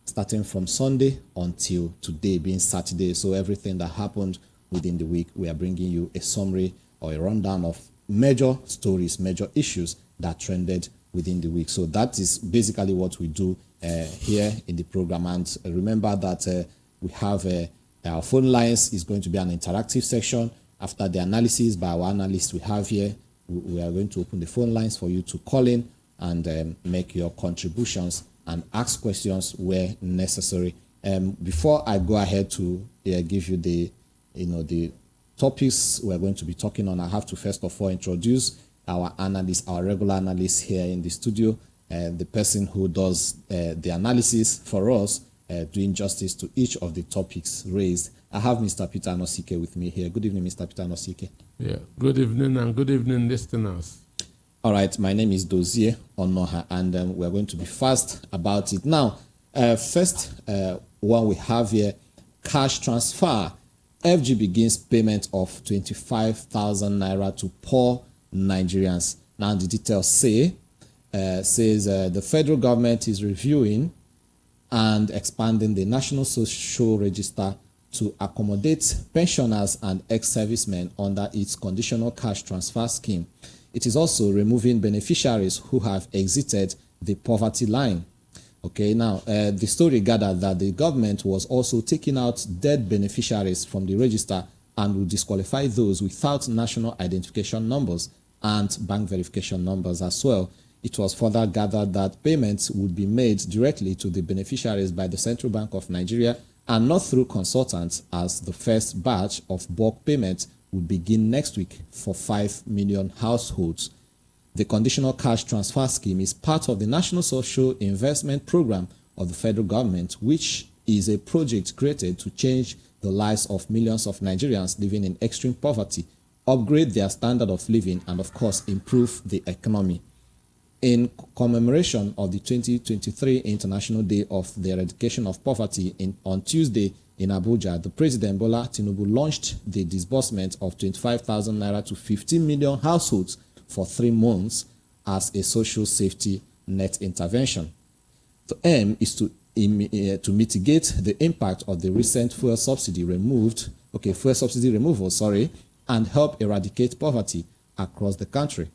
starting from Sunday until today being Saturday. So everything that happened within the week, we are bringing you a summary or a rundown of major stories, major issues that trended within the week. So that is basically what we do here in the program. And remember that we have our phone lines is going to be an interactive section. After the analysis by our analysts we have here, we are going to open the phone lines for you to call in and make your contributions and ask questions where necessary. Before I go ahead to give you the topics we're going to be talking on, I have to first of all introduce our analyst, our regular analyst here in the studio, the person who does the analysis for us, doing justice to each of the topics raised. I have Mr. Peter Nosike with me here. Good evening, Mr. Peter Nosike. Yeah, good evening and good evening, listeners. All right, my name is Dozie Onoha, and we're going to be fast about it. Now, first one we have here, cash transfer. FG begins payment of 25,000 naira to poor Nigerians. Now, the details says the federal government is reviewing and expanding the National Social Register to accommodate pensioners and ex-servicemen under its conditional cash transfer scheme. It is also removing beneficiaries who have exited the poverty line. Okay, now the story gathered that the government was also taking out dead beneficiaries from the register and will disqualify those without national identification numbers and bank verification numbers as well. It was further gathered that payments would be made directly to the beneficiaries by the Central Bank of Nigeria and not through consultants, as the first batch of bulk payments would begin next week for 5 million households. The conditional cash transfer scheme is part of the National Social Investment Program of the federal government, which is a project created to change the lives of millions of Nigerians living in extreme poverty, upgrade their standard of living, and of course, improve the economy. In commemoration of the 2023 International Day of the Eradication of Poverty on Tuesday in Abuja, the President Bola Tinubu launched the disbursement of 25,000 naira to 15 million households for 3 months as a social safety net intervention. The aim is to mitigate the impact of the recent fuel subsidy removal, and help eradicate poverty across the country.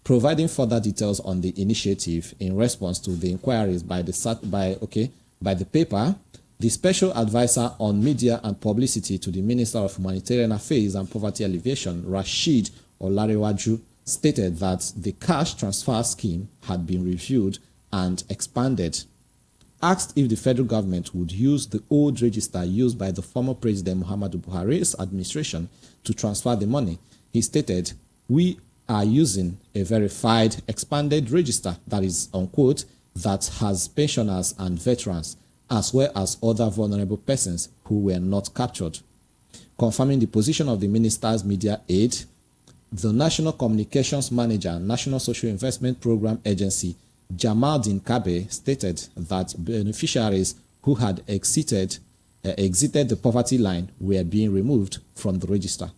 Providing further details on the initiative in response to the inquiries by the paper, the Special Advisor on Media and Publicity to the Minister of Humanitarian Affairs and Poverty Alleviation, Rashid Olarewaju, stated that the cash transfer scheme had been reviewed and expanded. Asked if the federal government would use the old register used by the former President Muhammadu Buhari's administration to transfer the money, he stated, "We are using a verified expanded register that is, unquote, that has pensioners and veterans, as well as other vulnerable persons who were not captured." Confirming the position of the minister's media aide, the National Communications Manager, National Social Investment Program Agency, Jamaldin Kabe, stated that beneficiaries who had exited the poverty line were being removed from the register.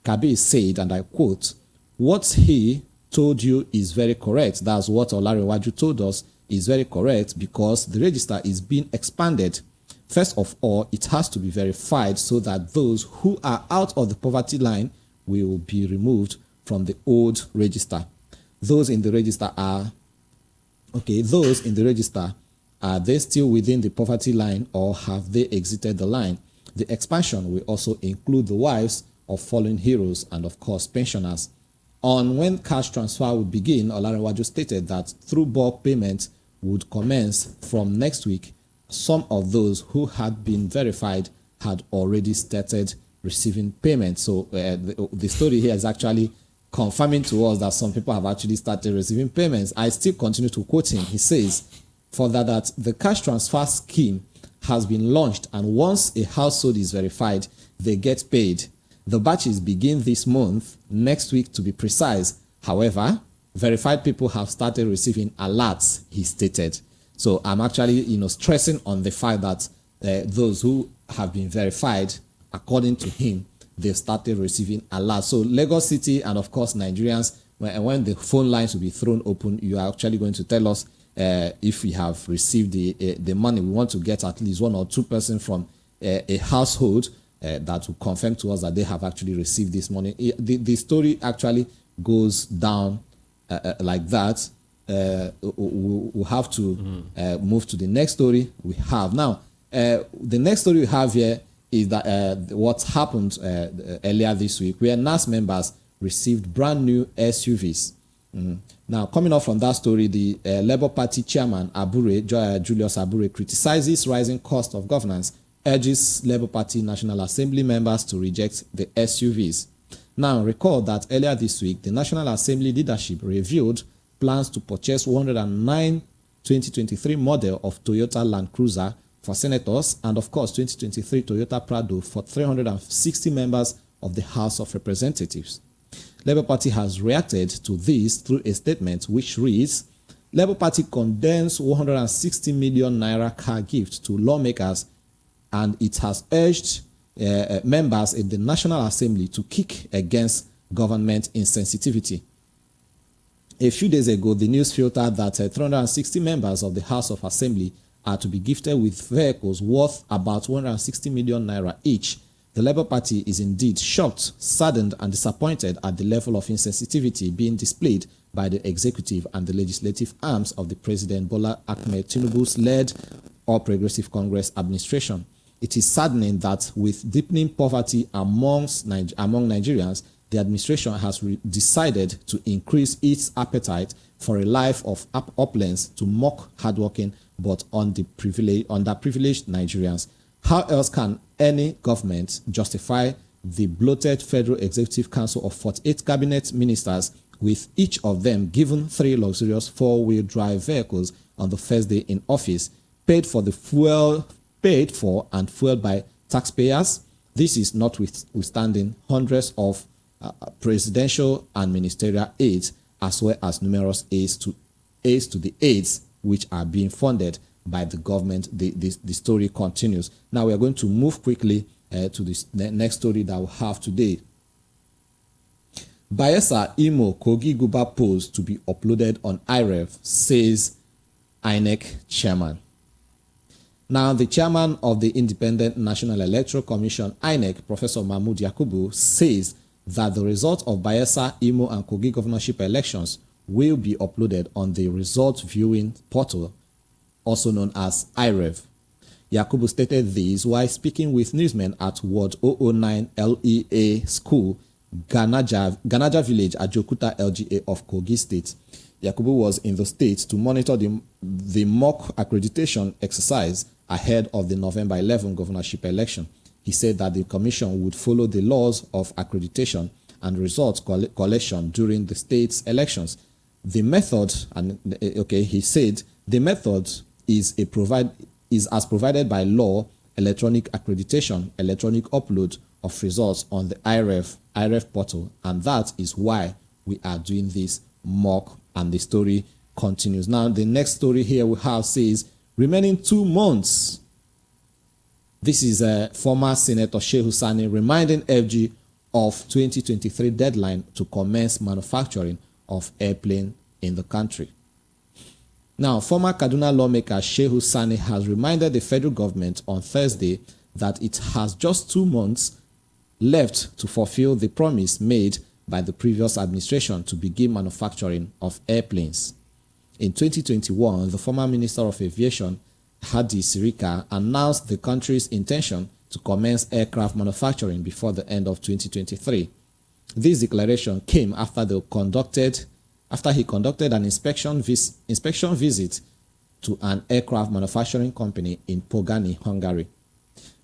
Kabe said, and I quote, "What he told you is very correct." That's what Olarewaju told us is very correct, because the register is being expanded. First of all, it has to be verified so that those who are out of the poverty line will be removed from the old register. Those in the register are they still within the poverty line, or have they exited the line? The expansion will also include the wives of fallen heroes and of course pensioners. On when cash transfer would begin, Olarewaju stated that through bulk payments would commence from next week. Some of those who had been verified had already started receiving payments. So the story here is actually confirming to us that some people have actually started receiving payments. I still continue to quote him. He says further that the cash transfer scheme has been launched, and once a household is verified, they get paid. The batches begin this month, next week to be precise. However, verified people have started receiving alerts, he stated. So I'm actually, stressing on the fact that those who have been verified, according to him, they've started receiving alerts. So Lagos City and of course Nigerians, when the phone lines will be thrown open, you are actually going to tell us if we have received the money, we want to get at least 1 or 2 persons from a household that will confirm to us that they have actually received this money. The story actually goes down like that. We'll have to move to the next story we have. Now, the next story we have here is that what happened earlier this week, where NASS members received brand new SUVs. Now, coming off from that story, the Labour Party chairman, Julius Abure, criticizes rising cost of governance, urges Labour Party National Assembly members to reject the SUVs. Now, recall that earlier this week, the National Assembly leadership revealed plans to purchase 109 2023 model of Toyota Land Cruiser for senators and, of course, 2023 Toyota Prado for 360 members of the House of Representatives. Labour Party has reacted to this through a statement which reads, Labour Party condemns 160 million naira car gift to lawmakers, and it has urged members in the National Assembly to kick against government insensitivity. A few days ago, the news filtered that 360 members of the House of Assembly are to be gifted with vehicles worth about 160 million naira each. The Labour Party is indeed shocked, saddened, and disappointed at the level of insensitivity being displayed by the executive and the legislative arms of the President Bola Ahmed Tinubu's led All Progressive Congress administration. It is saddening that with deepening poverty among Nigerians, the administration has decided to increase its appetite for a life of opulence to mock hardworking but underprivileged Nigerians. How else can any government justify the bloated Federal Executive Council of 48 cabinet ministers, with each of them given 3 luxurious 4-wheel drive vehicles on the first day in office, paid for and fueled by taxpayers? This is notwithstanding hundreds of presidential and ministerial aids, as well as numerous aids to the aids which are being funded by the government. The story continues. Now we are going to move quickly to this next story that we have today. Bayelsa, Imo, Kogi, Guba polls to be uploaded on IREV, says INEC chairman. Now, the chairman of the Independent National Electoral Commission, INEC, Professor Mahmood Yakubu, says that the result of Bayelsa, Imo, and Kogi governorship elections will be uploaded on the result viewing portal, also known as IREV. Yakubu stated this while speaking with newsmen at Ward 009 LEA School, Ganaja Village, Ajokuta LGA of Kogi State. Yakubu was in the state to monitor the mock accreditation exercise ahead of the November 11 governorship election. He said that the commission would follow the laws of accreditation and result collection during the state's elections. The method, he said, the method is as provided by law, electronic accreditation, electronic upload of results on the IREV portal, and that is why we are doing this mock, and the story continues. Now, the next story here we have says, remaining 2 months. This is former Senator Shehu Sani reminding FG of 2023 deadline to commence manufacturing of airplane in the country. Now, former Kaduna lawmaker Shehu Sani has reminded the federal government on Thursday that it has just 2 months left to fulfill the promise made by the previous administration to begin manufacturing of airplanes. In 2021, the former Minister of Aviation, Hadi Sirika, announced the country's intention to commence aircraft manufacturing before the end of 2023. This declaration came after he conducted an inspection visit to an aircraft manufacturing company in Pogani, Hungary.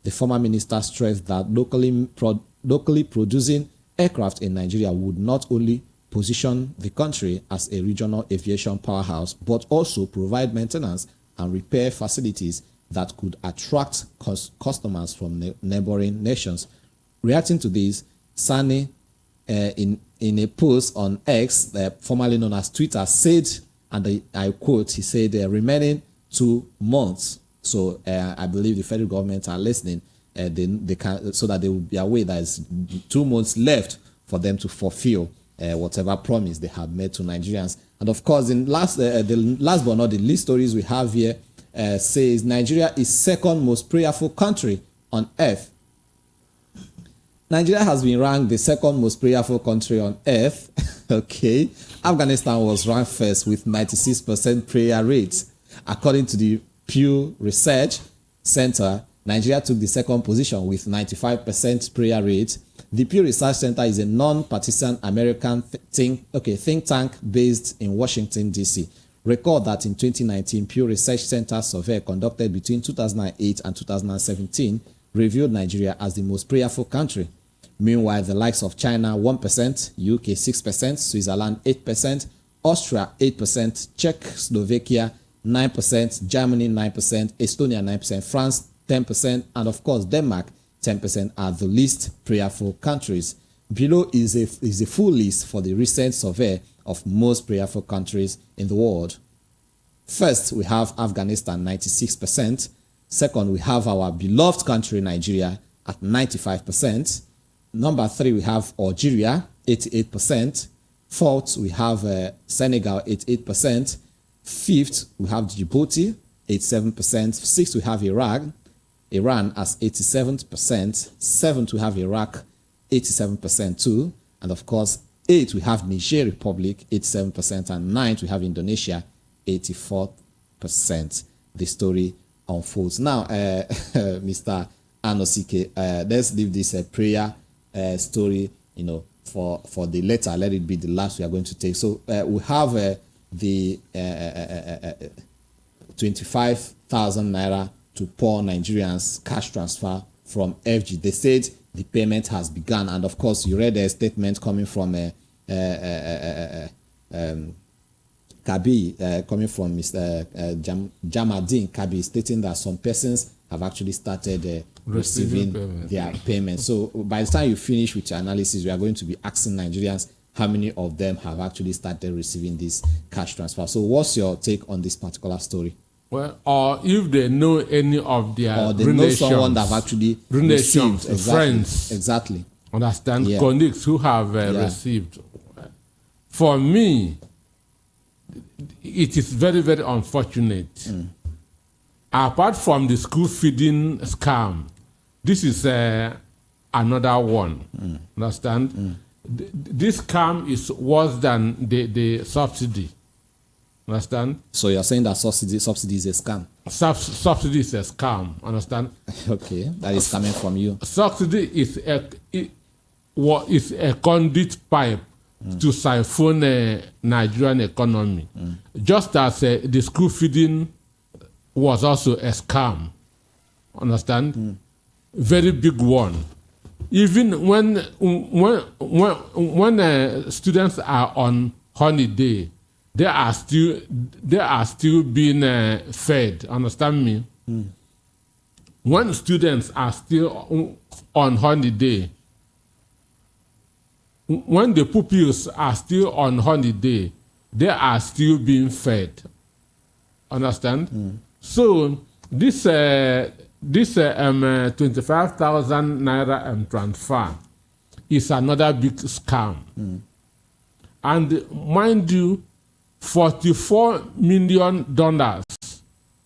The former minister stressed that locally producing aircraft in Nigeria would not only position the country as a regional aviation powerhouse, but also provide maintenance and repair facilities that could attract customers from neighboring nations. Reacting to this, Sani, in a post on X, formerly known as Twitter, said, and I quote, he said, remaining 2 months. So I believe the federal government are listening, they can, so that they will be aware that there's 2 months left for them to fulfill whatever promise they have made to Nigerians. And of course, the last but not the least stories we have here says Nigeria is second most prayerful country on earth. Nigeria has been ranked the second most prayerful country on earth. Okay. Afghanistan was ranked first with 96% prayer rate. According to the Pew Research Center, Nigeria took the second position with 95% prayer rate. The Pew Research Center is a non-partisan American think tank based in Washington, D.C. Recall that in 2019, Pew Research Center survey conducted between 2008 and 2017 revealed Nigeria as the most prayerful country. Meanwhile, the likes of China 1%, UK 6%, Switzerland 8%, Austria 8%, Czechoslovakia 9%, Germany 9%, Estonia 9%, France 10%, and of course Denmark 10% are the least prayerful countries. Below is a full list for the recent survey of most prayerful countries in the world. First, we have Afghanistan 96%. Second, we have our beloved country Nigeria at 95%. Number 3, we have Algeria, 88%. Fourth, we have Senegal, 88%. Fifth, we have Djibouti, 87%. Sixth, we have Iran as 87%. Seventh, we have Iraq, 87% too. And of course, eighth, we have Niger Republic, 87%. And ninth, we have Indonesia, 84%. The story unfolds. Now, Mr. Anosike, let's leave this prayer story, for the letter. Let it be the last we are going to take. So we have the 25,000 naira to poor Nigerians cash transfer from FG. They said the payment has begun, and of course, you read a statement coming from Kabi, coming from Mr. Jamadin Kabi, stating that some persons have actually started receiving their payment. So by the time you finish with your analysis, we are going to be asking Nigerians how many of them have actually started receiving this cash transfer. So what's your take on this particular story? Well, or if they know any of their or they relations, know someone that have actually relations, received. friends, exactly. Understand? Yeah. Colleagues who have received. For me, it is very, very unfortunate. Apart from the school feeding scam, this is another one. Understand? This scam is worse than the subsidy. Understand? So you're saying that subsidy is a scam? Subsidy is a scam. Understand? Okay, that is coming from you. Subsidy is a conduit pipe to siphon Nigerian economy. Just as the school feeding was also a scam. Understand? Very big one. Even when students are on holiday, they are still being fed. Understand me? When students are still on holiday, when the pupils are still on holiday, they are still being fed. Understand? So this 25,000 naira transfer is another big scam. And mind you, $44 million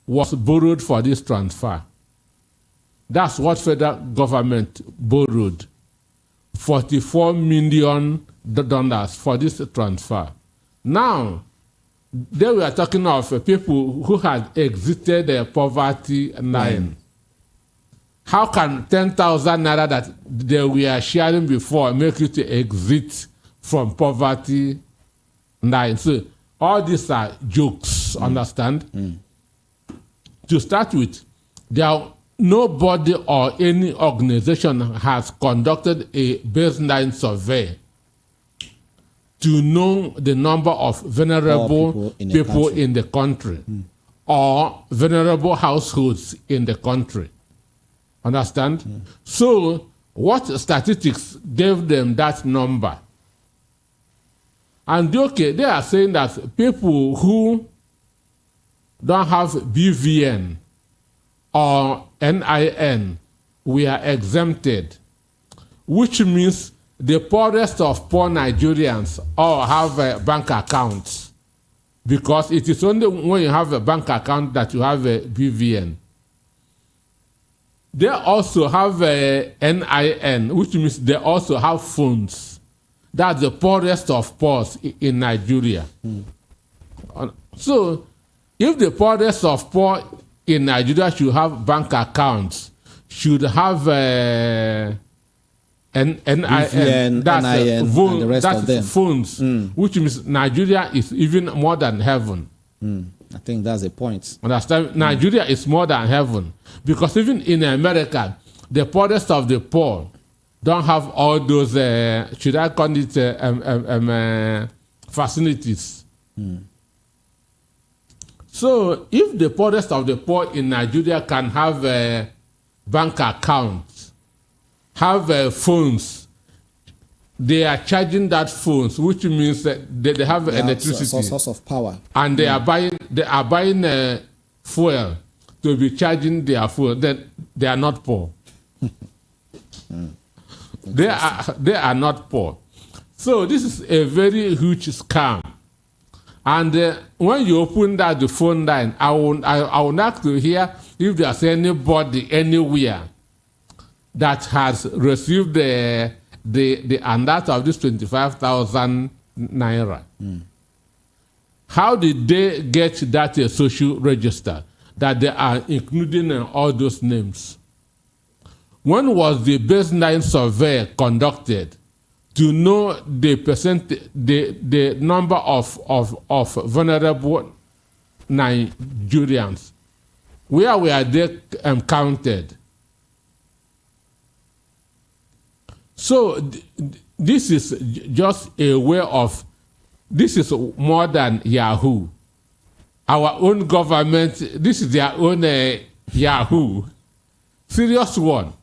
was borrowed for this transfer. That's what federal government borrowed. $44 million for this transfer. Now, they were talking of people who had exited the poverty line. How can 10,000 naira that they were sharing before make you to exit from poverty line? So all these are jokes, understand? To start with, nobody or any organization has conducted a baseline survey to know the number of vulnerable people in the country or vulnerable households in the country. Understand? So what statistics gave them that number? And they are saying that people who don't have BVN or NIN were exempted, which means the poorest of poor Nigerians all have bank accounts because it is only when you have a bank account that you have a BVN. They also have a NIN, which means they also have phones. That's the poorest of poor in Nigeria. So, if the poorest of poor in Nigeria should have bank accounts, should have an NIN, that's NIN, and the rest of them. phones, which means Nigeria is even more than heaven. I think that's the point. Understand? Nigeria is more than heaven, because even in America, the poorest of the poor don't have all those, should I call it, facilities. So if the poorest of the poor in Nigeria can have a bank account, have phones, they are charging that phones, which means that they have electricity, source of power, and they are buying fuel to be charging their fuel. Then they are not poor. They are not poor. So this is a very huge scam. And when you open the phone line, I would like to hear if there's anybody anywhere that has received the handout of this 25,000 naira. How did they get that social register that they are including all those names? When was the baseline survey conducted to know the number of vulnerable Nigerians? Where were they counted? So this is just a way of, this is more than Yahoo. Our own government, this is their own Yahoo. Serious one.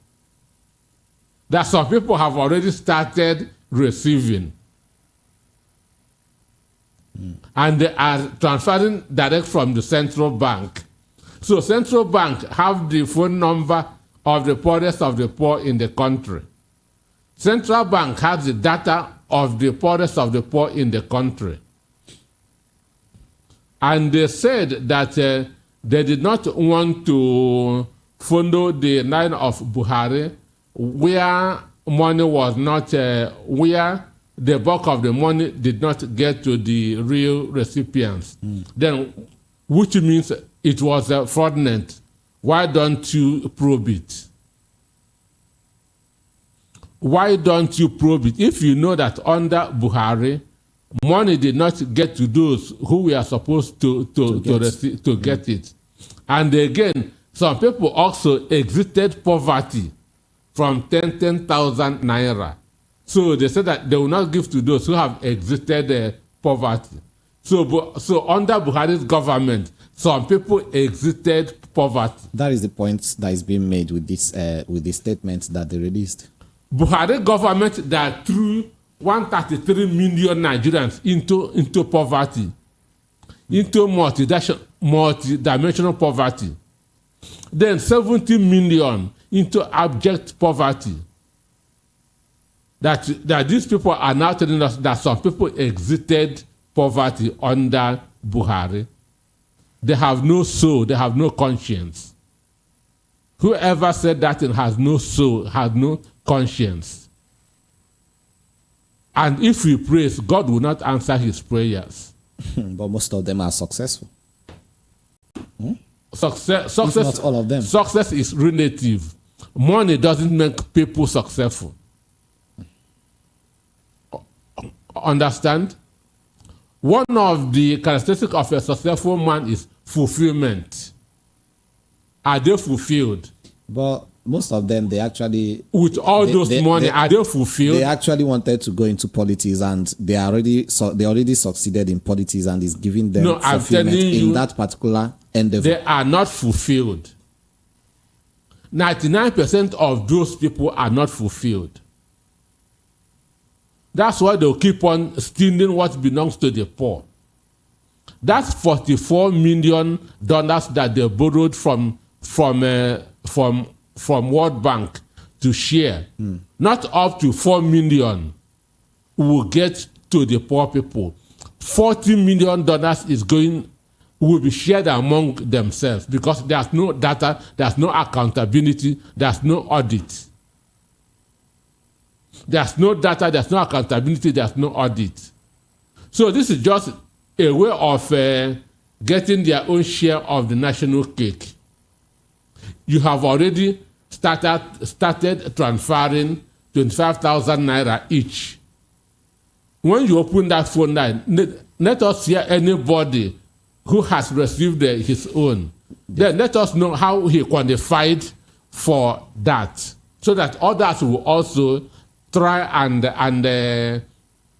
That some people have already started receiving. And they are transferring direct from the central bank. So central bank have the phone number of the poorest of the poor in the country. Central bank has the data of the poorest of the poor in the country. And they said that they did not want to follow the line of Buhari, where money was not, where the bulk of the money did not get to the real recipients. Then, which means it was fraudulent. Why don't you probe it? Why don't you probe it? If you know that under Buhari, money did not get to those who were supposed to get it. And again, some people also exited poverty from 10,000 naira. So they said that they will not give to those who have exited poverty. So under Buhari's government, some people exited poverty. That is the point that is being made with this statement that they released. Buhari government that threw 133 million Nigerians into poverty, into multi-dimensional poverty. Then 70 million into abject poverty. That these people are now telling us that some people exited poverty under Buhari. They have no soul, they have no conscience. Whoever said that thing has no soul, has no conscience. And if we pray, God will not answer his prayers. But most of them are successful. Success, not all of them. Success is relative. Money doesn't make people successful. Understand? One of the characteristics of a successful man is fulfillment. Are they fulfilled? But most of them, they actually... With all those money, are they fulfilled? They actually wanted to go into politics, and they already succeeded in politics, and is giving them fulfillment in that particular endeavor. They are not fulfilled. 99% of those people are not fulfilled. That's why they'll keep on stealing what belongs to the poor. That's $44 million that they borrowed from World Bank to share. Not up to 4 million will get to the poor people. $40 million will be shared among themselves because there's no data, there's no accountability, there's no audit. There's no data, there's no accountability, there's no audit. So this is just a way of getting their own share of the national cake. You have already started transferring 25,000 naira each. When you open that phone line, let us hear anybody who has received his own. Then let us know how he quantified for that, so that others will also try and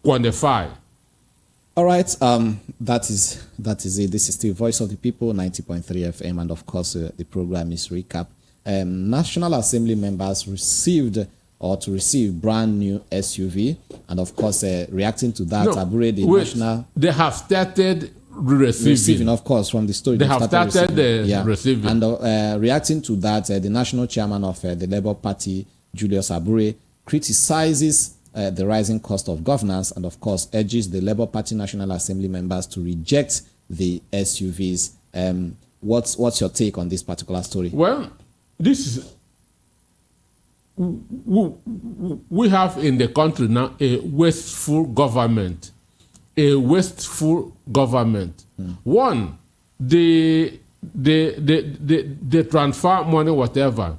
quantify. All right, that is it. This is still Voice of the People, 90.3 FM, and of course the program is Recap. National Assembly members received or to receive brand new SUV, and of course reacting to that, they have started receiving, of course, from the story. They have started receiving. And reacting to that, the national chairman of the Labour Party, Julius Abure, criticizes the rising cost of governance and, of course, urges the Labour Party National Assembly members to reject the SUVs. What's your take on this particular story? Well, this is... We have in the country now a wasteful government. A wasteful government. One, they transfer money, whatever.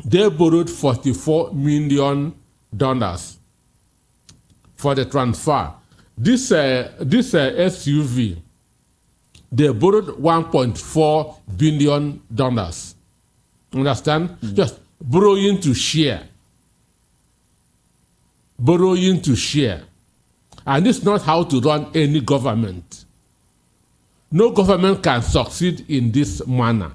They borrowed $44 million for the transfer. This SUV, they borrowed $1.4 billion. Understand? Just borrowing to share. Borrowing to share. And this is not how to run any government. No government can succeed in this manner.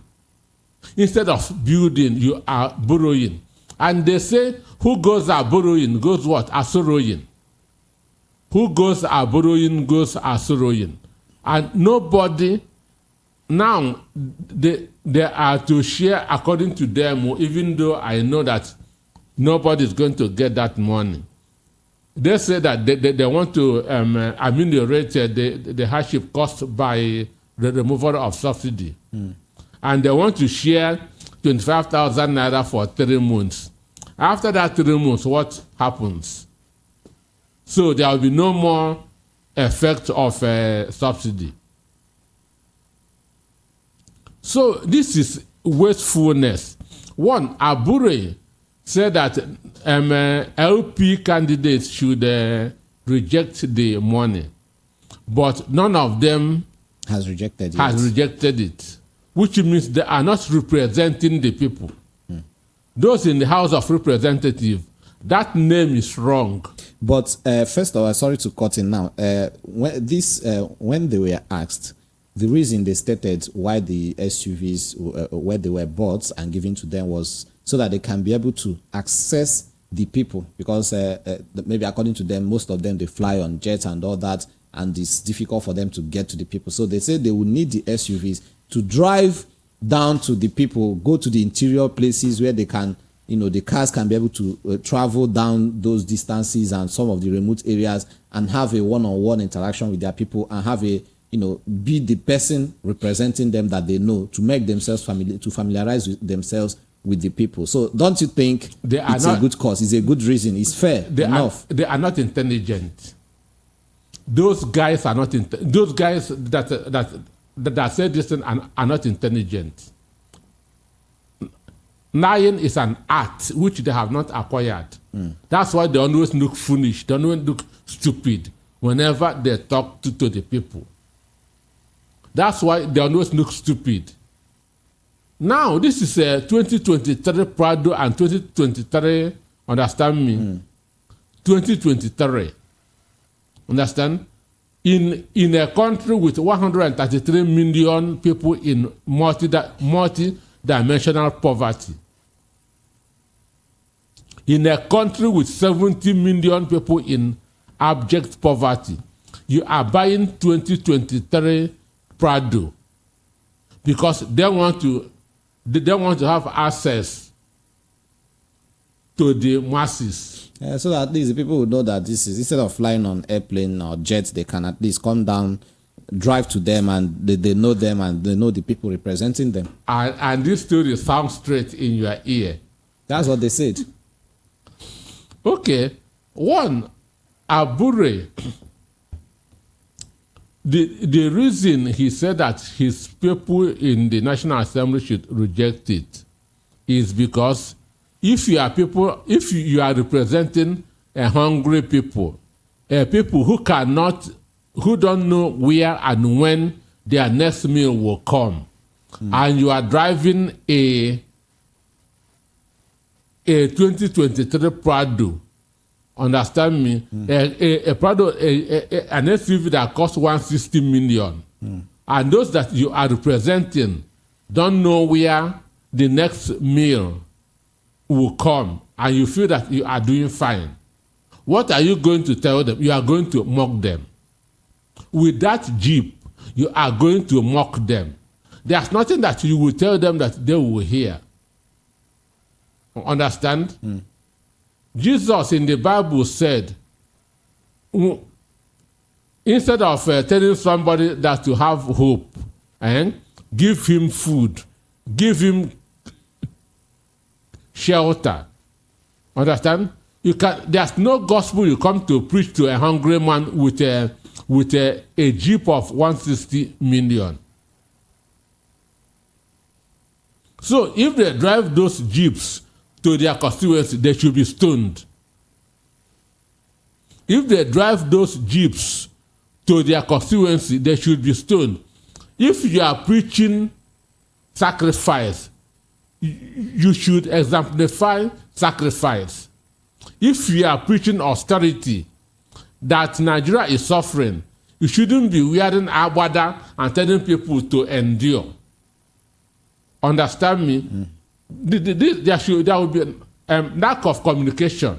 Instead of building, you are borrowing. And they say, who goes are borrowing, goes what? Are sorrowing. Who goes are borrowing, goes are sorrowing. And nobody, now, they are to share according to them, even though I know that nobody is going to get that money. They say that they want to ameliorate the hardship caused by the removal of subsidy. And they want to share 25,000 naira for 3 months. After that 3 months, what happens? So there will be no more effect of subsidy. So this is wastefulness. One, Abure said that LP candidates should reject the money, but none of them has rejected it, which means they are not representing the people. Those in the House of Representatives, that name is wrong. But first of all, sorry to cut in now. When they were asked, the reason they stated why the SUVs where they were bought and given to them was so that they can be able to access the people, because maybe according to them, most of them, they fly on jets and all that, and it's difficult for them to get to the people. So they said they would need the SUVs to drive down to the people, go to the interior places where they can, the cars can be able to travel down those distances and some of the remote areas and have a one-on-one interaction with their people and have a, be the person representing them that they know, to make themselves familiarize with themselves with the people. So don't you think it's a good cause? It's a good reason. It's fair enough. They are not intelligent. Those guys are not. Those guys that say this thing are not intelligent. Lying is an art which they have not acquired. That's why they always look foolish. They always look stupid whenever they talk to the people. That's why they always look stupid. Now, this is a 2023 Prado and 2023, understand me? 2023. Understand? In a country with 133 million people in multi-dimensional poverty. In a country with 70 million people in abject poverty. You are buying 2023 Prado because they want to have access to the masses. So that at least the people will know that this is, instead of flying on airplane or jets, they can at least come down, drive to them, and they know them, and they know the people representing them. And this story sounds straight in your ear. That's what they said. Okay. One, Abure, the reason he said that his people in the National Assembly should reject it is because if you are representing a hungry people, people who don't know where and when their next meal will come, and you are driving a 2023 Prado, understand me, a Prado, an SUV that costs 160 million, and those that you are representing don't know where the next meal will come, and you feel that you are doing fine. What are you going to tell them? You are going to mock them. With that Jeep, you are going to mock them. There's nothing that you will tell them that they will hear. Understand? Jesus in the Bible said, instead of telling somebody that to have hope, give him food, give him shelter. Understand? There's no gospel you come to preach to a hungry man with a Jeep of 160 million. So if they drive those Jeeps to their constituency, they should be stoned. If they drive those Jeeps to their constituency, they should be stoned. If you are preaching sacrifice, you should exemplify sacrifice. If you are preaching austerity, that Nigeria is suffering, you shouldn't be wearing agbada and telling people to endure. Understand me? There will be a lack of communication.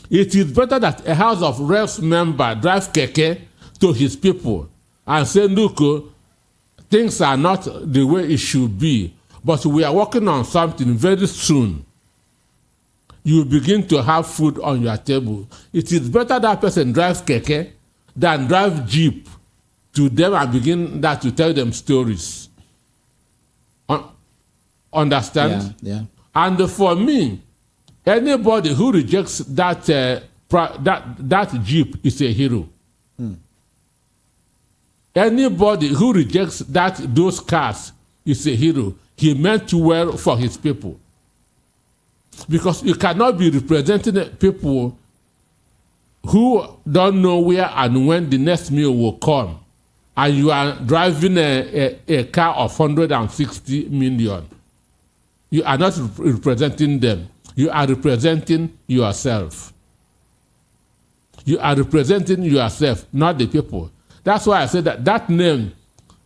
It is better that a House of Reps member drive keke to his people and say, look, things are not the way it should be, but we are working on something very soon. You begin to have food on your table. It is better that person drives keke than drive Jeep to them and begin that to tell them stories. Understand? Yeah. And for me, anybody who rejects that Jeep is a hero. Anybody who rejects those cars is a hero. He meant well for his people. Because you cannot be representing people who don't know where and when the next meal will come, and you are driving a car of 160 million. You are not representing them. You are representing yourself. You are representing yourself, not the people. That's why I said that name,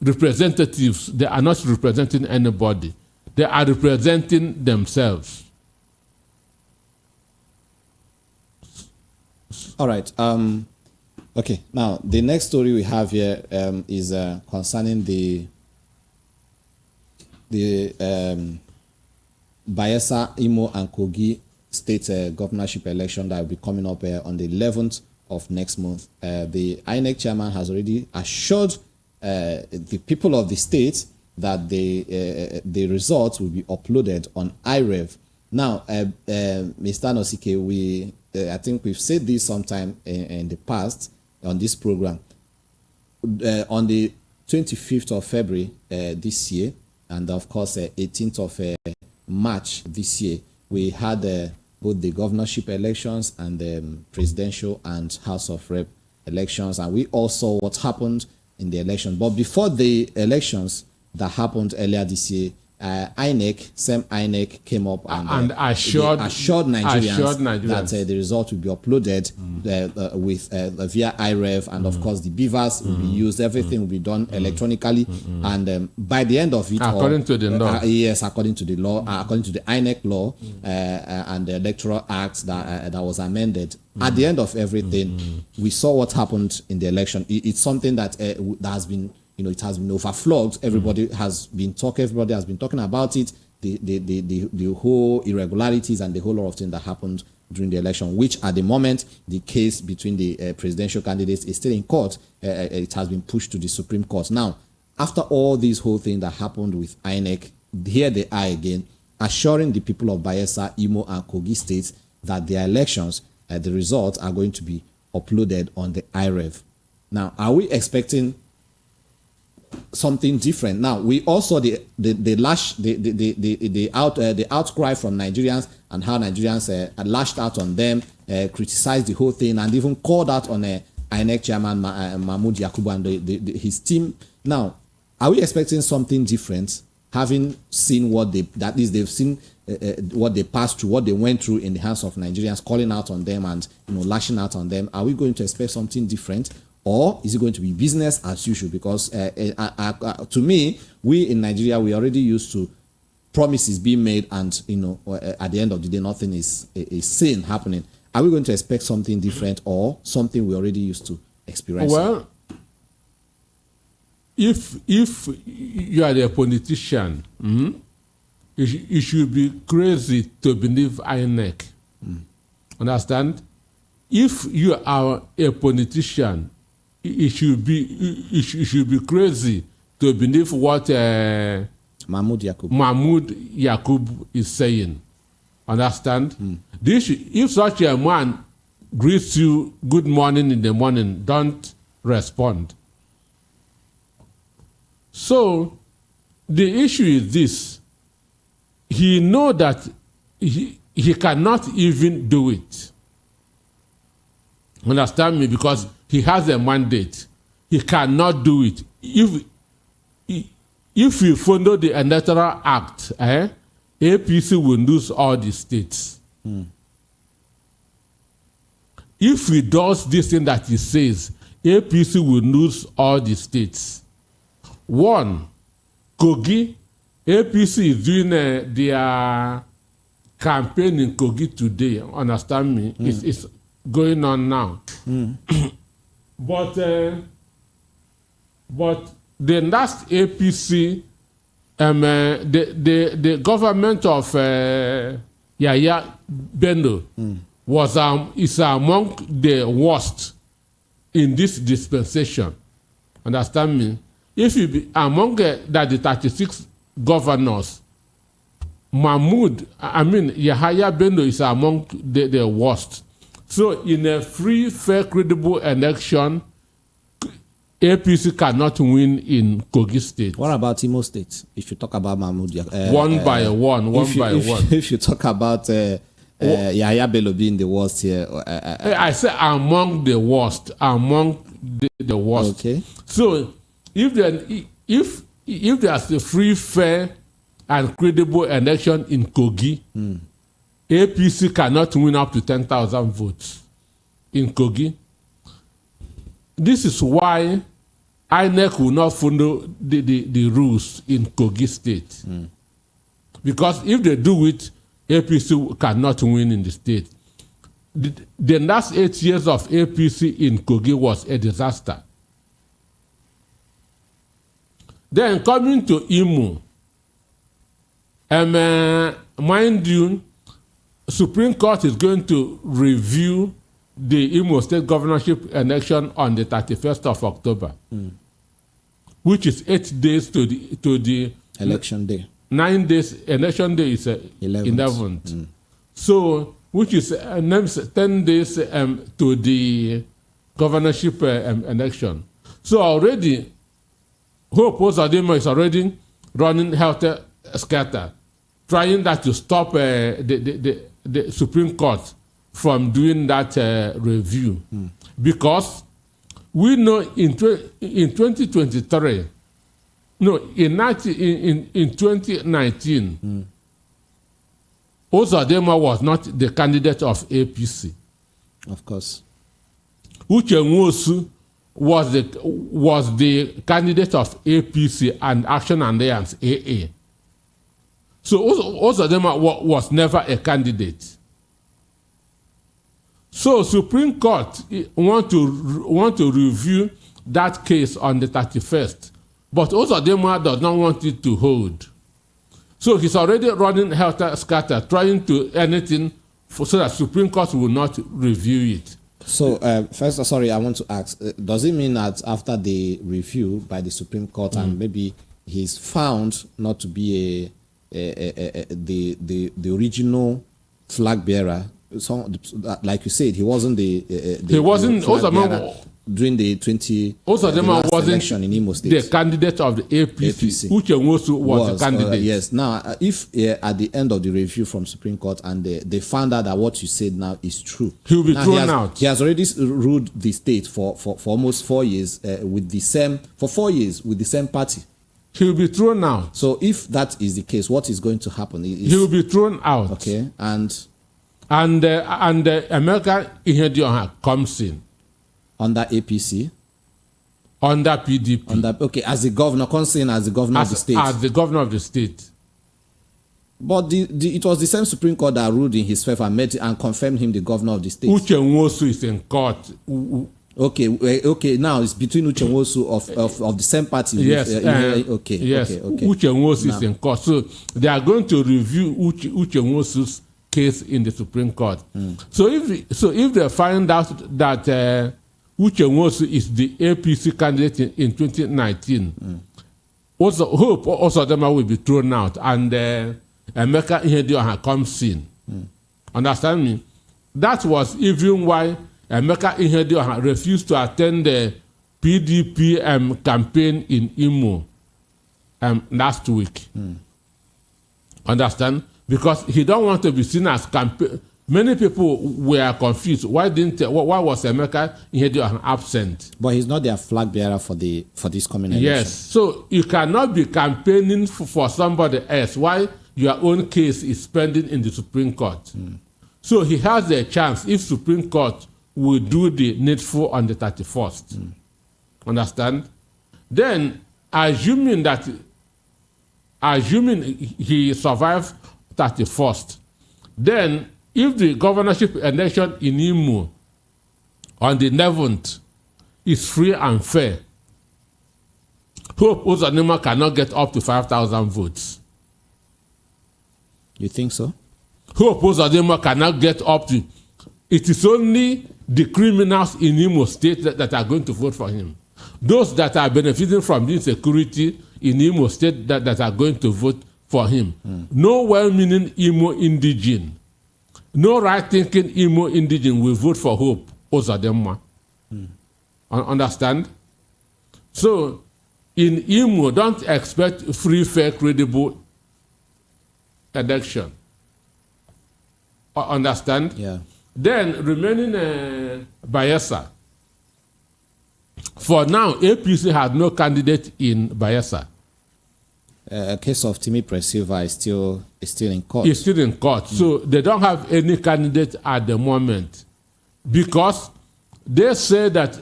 representatives, they are not representing anybody. They are representing themselves. All right. Okay. Now, the next story we have here is concerning the Bayelsa, Imo, and Kogi state governorship election that will be coming up on the 11th of next month. The INEC chairman has already assured the people of the state that the results will be uploaded on IREV. Now, Mr. Nosike, I think we've said this sometime in the past on this program. On the 25th of February this year, and of course 18th of March this year, we had both the governorship elections and the presidential and House of Rep elections, and we all saw what happened in the election. But before the elections that happened earlier this year, INEC came up and assured Nigerians that the result will be uploaded via IREV, and of course the beavers will be used. Everything will be done electronically, and by the end of it, according to the law, yes, according to the law, according to the INEC law and the Electoral Act that was amended. At the end of everything, we saw what happened in the election. It's something that has been it has been overflogged. Everybody has been talking about it. The whole irregularities and the whole lot of things that happened during the election, which at the moment, the case between the presidential candidates is still in court. It has been pushed to the Supreme Court. Now, after all this whole thing that happened with INEC, here they are again, assuring the people of Bayelsa, Imo, and Kogi states that their elections, the results are going to be uploaded on the IREV. Now, are we expecting something different? Now, we also the outcry from Nigerians and how Nigerians lashed out on them, criticized the whole thing, and even called out on INEC chairman Mahmoud Yakubu and his team. Now, are we expecting something different, having seen what they've seen what they passed through, what they went through in the hands of Nigerians, calling out on them and lashing out on them? Are we going to expect something different? Or is it going to be business as usual? Because to me, we in Nigeria, we already used to promises being made, and at the end of the day, nothing is seen happening. Are we going to expect something different, or something we already used to experience? Well, if you are a politician, you should be crazy to believe INEC. Understand? If you are a politician, you should be crazy to believe what Mahmoud Yakub is saying. Understand? If such a man greets you good morning in the morning, don't respond. So the issue is this: he know that he cannot even do it. Understand me? Because he has a mandate. He cannot do it. If we follow the Electoral Act, APC will lose all the states. If he does this thing that he says, APC will lose all the states. One, Kogi, APC is doing their campaign in Kogi today. Understand me? It's going on now. But the last APC, the government of Yahya Bello is among the worst in this dispensation. Understand me? If you be among the 36 governors, Yahya Bello is among the worst. So in a free, fair, credible election, APC cannot win in Kogi State. What about Imo State? If you talk about Mahmoud, one by one. If you talk about Yahya Bello being the worst here, I say among the worst, the worst. Okay. So if there's a free, fair, and credible election in Kogi, APC cannot win up to 10,000 votes in Kogi. This is why INEC will not follow the rules in Kogi State. Because if they do it, APC cannot win in the state. The last 8 years of APC in Kogi was a disaster. Then coming to Imo, mind you, Supreme Court is going to review the Imo State governorship election on the 31st of October, which is 8 days to the election day. 9 days. Election day is 11th. So, which is 10 days to the governorship election. So already, Hope Uzodimma is already running helter skelter, trying that to stop the Supreme Court from doing that review. Because we know in 2023, in 2019, Uzodimma was not the candidate of APC. Of course. Uche Nwosu was the candidate of APC and Action Alliance, AA. So Uzodimma was never a candidate. So Supreme Court want to review that case on the 31st But Ozodinma does not want it to hold. So he's already running helter-skelter, trying to anything so that Supreme Court will not review it. So, first, sorry, I want to ask, does it mean that after the review by the Supreme Court and maybe he's found not to be the original flag bearer, so, like you said, he wasn't he wasn't flag bearer during the 20 Ozodinma wasn't election in Imo State. the candidate of the APC. Uche Nwosu was the candidate. Yes. Now, if at the end of the review from Supreme Court and they found out that what you said now is true, he will be thrown out. He has already ruled the state for almost 4 years with the same party. He will be thrown out. So if that is the case, what is going to happen? He will be thrown out. Okay, and American Ijeoma comes in under APC, under PDP, as the governor, comes in as the governor of the state. As the governor of the state. But it was the same Supreme Court that ruled in his favor and confirmed him the governor of the state. Uche Nwosu is in court. Okay. Now it's between Uche Nwosu of the same party. Yes. Okay. Uche Nwosu is in court, so they are going to review Uche Nwosu's case in the Supreme Court. So if they find out that Uche Nwosu is the APC candidate in 2019, hope Ozodinma will be thrown out, and Emeka Ihedioha comes in. Understand me? That was even why Emeka Ihedioha refused to attend the PDP campaign in Imo last week. Understand? Because he don't want to be seen as campaign. Many people were confused. Why was Emeka Ihedioha absent? But he's not their flag bearer for this coming election. Yes. So you cannot be campaigning for somebody else while your own case is pending in the Supreme Court. So he has a chance if Supreme Court will do the needful on the 31st. Understand? Then, assuming he survived 31st, then if the governorship election in Imo on the 11th is free and fair, Hope Ozodinma cannot get up to 5,000 votes. You think so? Hope Ozodinma cannot get up to. It is only the criminals in Imo State that are going to vote for him. Those that are benefiting from the insecurity in Imo State that are going to vote for him. No well-meaning Imo indigene, no right-thinking Imo indigene will vote for Hope Ozodinma. Understand? So, in Imo, don't expect free, fair, credible election. Understand? Yeah. Then, remaining Bayelsa. For now, APC has no candidate in Bayelsa. A case of Timi Silva is still in court. It's still in court. So they don't have any candidate at the moment because they say that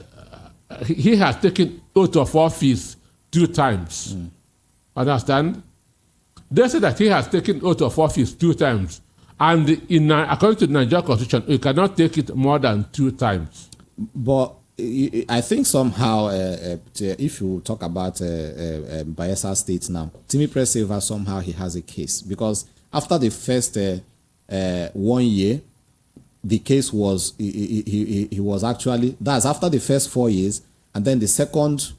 he has taken oath of office 2 times. Understand? They say that he has taken oath of office 2 times. And according to the Nigerian Constitution, you cannot take it more than 2 times. But I think somehow, if you talk about Bayelsa State now, Timi Silva somehow he has a case because after the first 1 year, the case was he was actually that's after the first 4 years, and then the second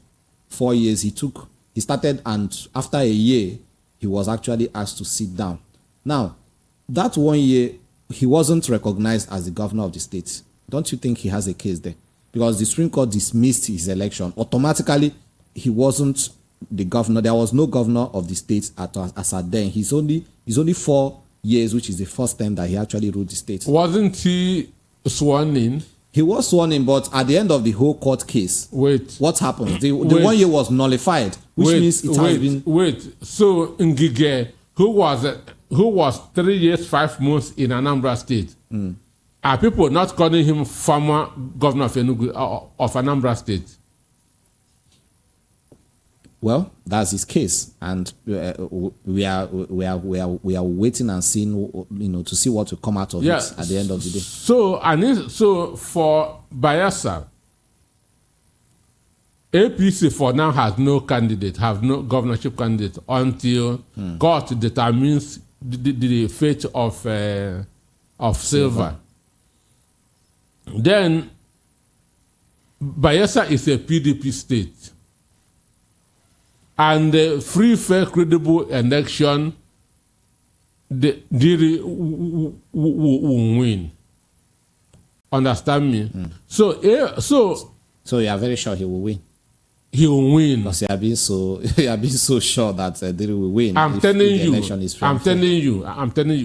4 years he started, and after a year he was actually asked to sit down. Now that 1 year he wasn't recognized as the governor of the state. Don't you think he has a case there? Because the Supreme Court dismissed his election. Automatically, he wasn't the governor. There was no governor of the state as at then. He's only 4 years, which is the first time that he actually ruled the state. Wasn't he sworn in? He was sworn in, but at the end of the whole court case, what happened? The 1 year was nullified, which means it has been... So Ngige, who was 3 years, 5 months in Anambra State, are people not calling him former governor of Enugu of Anambra State? Well, that's his case, and we are waiting and seeing, to see what will come out of it at the end of the day. So for Bayelsa, APC for now has no candidate, have no governorship candidate until God determines the fate of Silver. Then Bayelsa is a PDP state, and the free, fair, credible election, the will win. Understand me? So you are very sure he will win. He will win. Because you have been so sure that Diri will win. I'm telling you,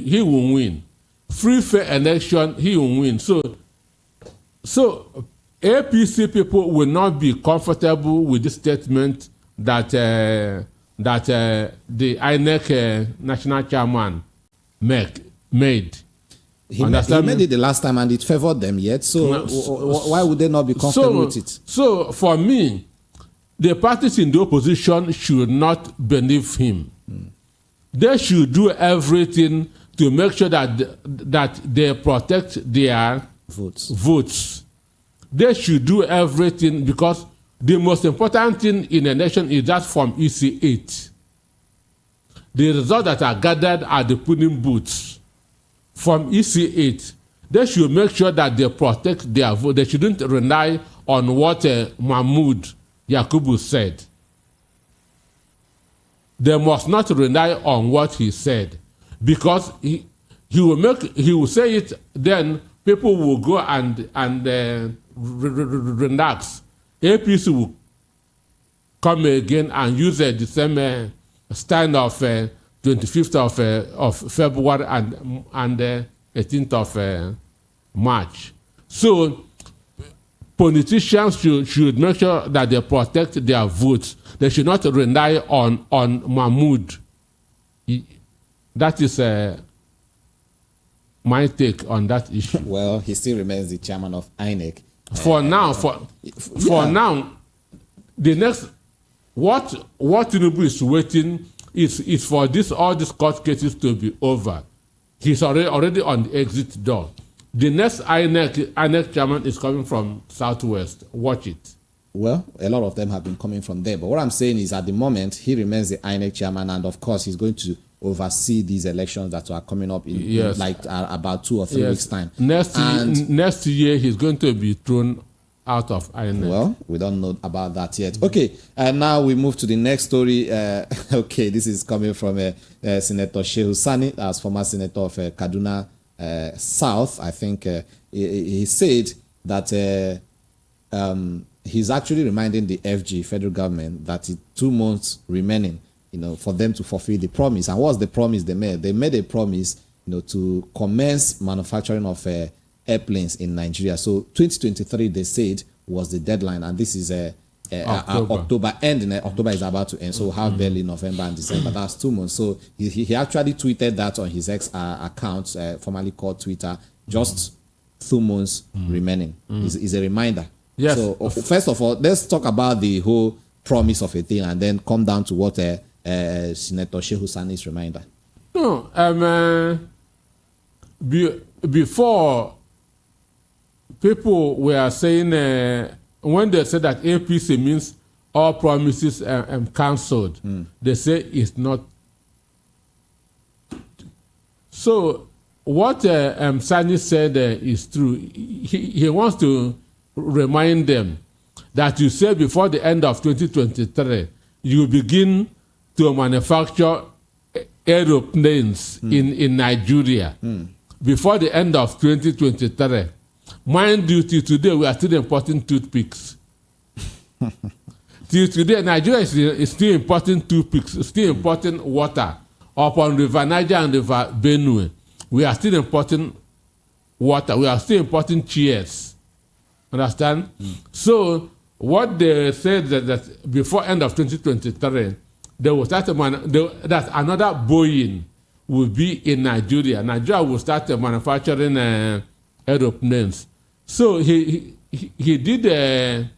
he will win. Free, fair election, he will win. So APC people will not be comfortable with this statement that the INEC national chairman made. He made it the last time and it favored them yet. So why would they not be comfortable with it? So for me, the parties in the opposition should not believe him. They should do everything to make sure that they protect their votes. They should do everything because the most important thing in a nation is that from EC8. The results that are gathered at the polling booths from EC8, they should make sure that they protect their vote. They shouldn't rely on what Mahmoud Yakubu said. They must not rely on what he said, because he will say it, then people will go and relax. APC will come again and use the same stand of 25th of February and 18th of March. So politicians should make sure that they protect their votes. They should not rely on Mahmoud. That is my take on that issue. Well, he still remains the chairman of INEC. For now, the next what Tinubu is waiting is for all these court cases to be over. He's already on the exit door. The next INEC chairman is coming from Southwest. Watch it. Well, a lot of them have been coming from there. But what I'm saying is, at the moment, he remains the INEC chairman, and of course, he's going to oversee these elections that are coming up in about 2 or 3 weeks' time. Next year, he's going to be thrown out of INEC. Well, we don't know about that yet. Okay, and now we move to the next story. Okay, this is coming from Senator Shehu Sani, as former senator of Kaduna South. I think he said that he's actually reminding the FG, federal government, that it's 2 months remaining, for them to fulfill the promise. And what's the promise they made? They made a promise, to commence manufacturing of airplanes in Nigeria. So 2023, they said, was the deadline, and this is October end. October is about to end, so we'll have barely November and December. That's 2 months. So he actually tweeted that on his X account, formerly called Twitter. Just 2 months remaining. Is a reminder. Yes. So first of all, let's talk about the whole promise of a thing, and then come down to what Senator Shehu Sani's reminder. No, before, people were saying, when they said that APC means all promises cancelled, they say it's not. So what Sani said is true. He wants to remind them that you say before the end of 2023, you begin to manufacture aeroplanes in Nigeria. Before the end of 2023. Mind you, till today, we are still importing toothpicks. Till today, Nigeria is still importing toothpicks, still importing water. Upon River Niger and River Benue, we are still importing water. We are still importing chairs. Understand? So, what they said that before end of 2023, they will start that another Boeing will be in Nigeria. Nigeria will start manufacturing aeroplanes. So he did a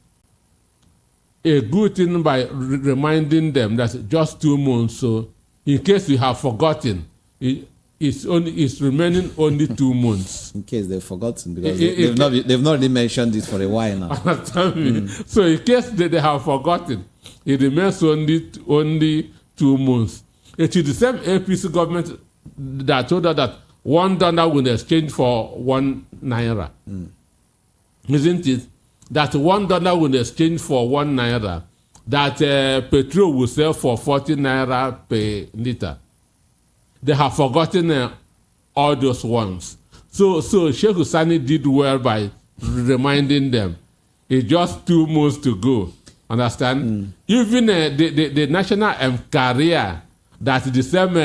good thing by reminding them that just 2 months. So in case you have forgotten, it's remaining only 2 months. In case they've forgotten, because they've not really mentioned this for a while now. Understand me? So in case they have forgotten, it remains only 2 months. It is the same APC government that told us that $1 will exchange for 1 naira. Isn't it? That $1 will exchange for 1 naira. That petrol will sell for 40 naira per liter. They have forgotten all those ones. So Sheikh Husani did well by reminding them. It's just 2 months to go. Understand? Even the national career that the same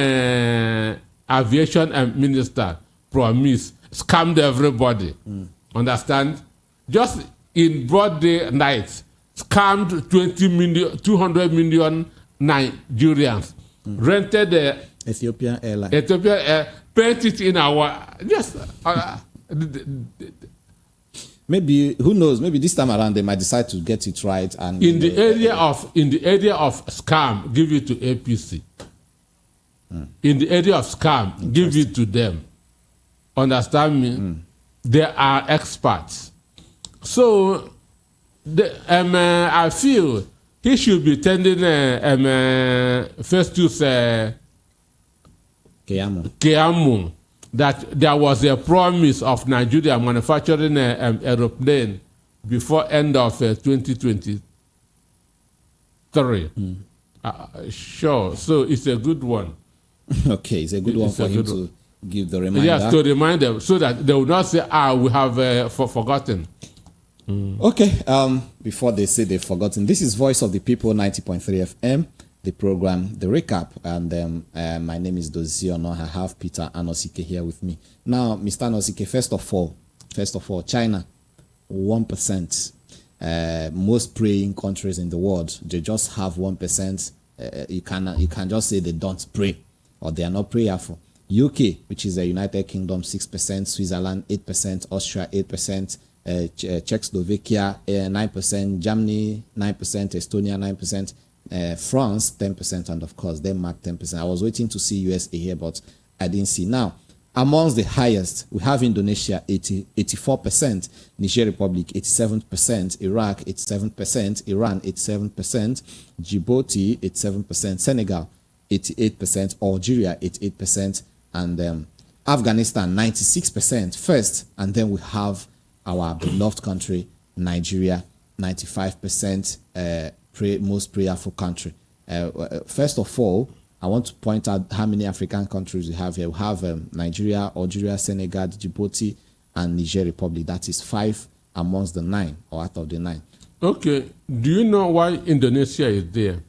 aviation minister promised scammed everybody. Understand? Just in broad day night, scammed 200 million Nigerians. Rented Ethiopian Airlines. Paint it in our maybe, who knows, maybe this time around they might decide to get it right, and in the area of scam, give it to APC. In the area of scam, give it to them. Understand me? They are experts. So I feel he should be tending Festus Keyamo that there was a promise of Nigeria manufacturing an aeroplane before end of 2023. Sure. So it's a good one. Okay, it's a good one for him to give the reminder. Yes, to remind them so that they will not say, we have forgotten. Okay, before they say they've forgotten, this is Voice of the People, 90.3 FM, the program, the recap. And my name is Dozie Ono. I have Peter Anosike here with me. Now, Mr. Anosike, first of all, China, 1%. Most praying countries in the world, they just have 1%. You can just say they don't pray or they are not prayerful. UK, which is the United Kingdom, 6%, Switzerland, 8%, Austria, 8%, Czechoslovakia, 9%, Germany, 9%, Estonia, 9%, France, 10%, and of course, Denmark, 10%. I was waiting to see USA here, but I didn't see. Now, amongst the highest, we have Indonesia, 84%, Niger Republic, 87%, Iraq, 87%, Iran, 87%, Djibouti, 87%, Senegal, 88%, Algeria, 88%, and Afghanistan, 96% first, and then we have our beloved country, Nigeria, 95%, most prayerful country. First of all, I want to point out how many African countries we have here. We have Nigeria, Algeria, Senegal, Djibouti, and Niger Republic. That is 5 amongst the 9, or out of the 9. Okay. Do you know why Indonesia is there?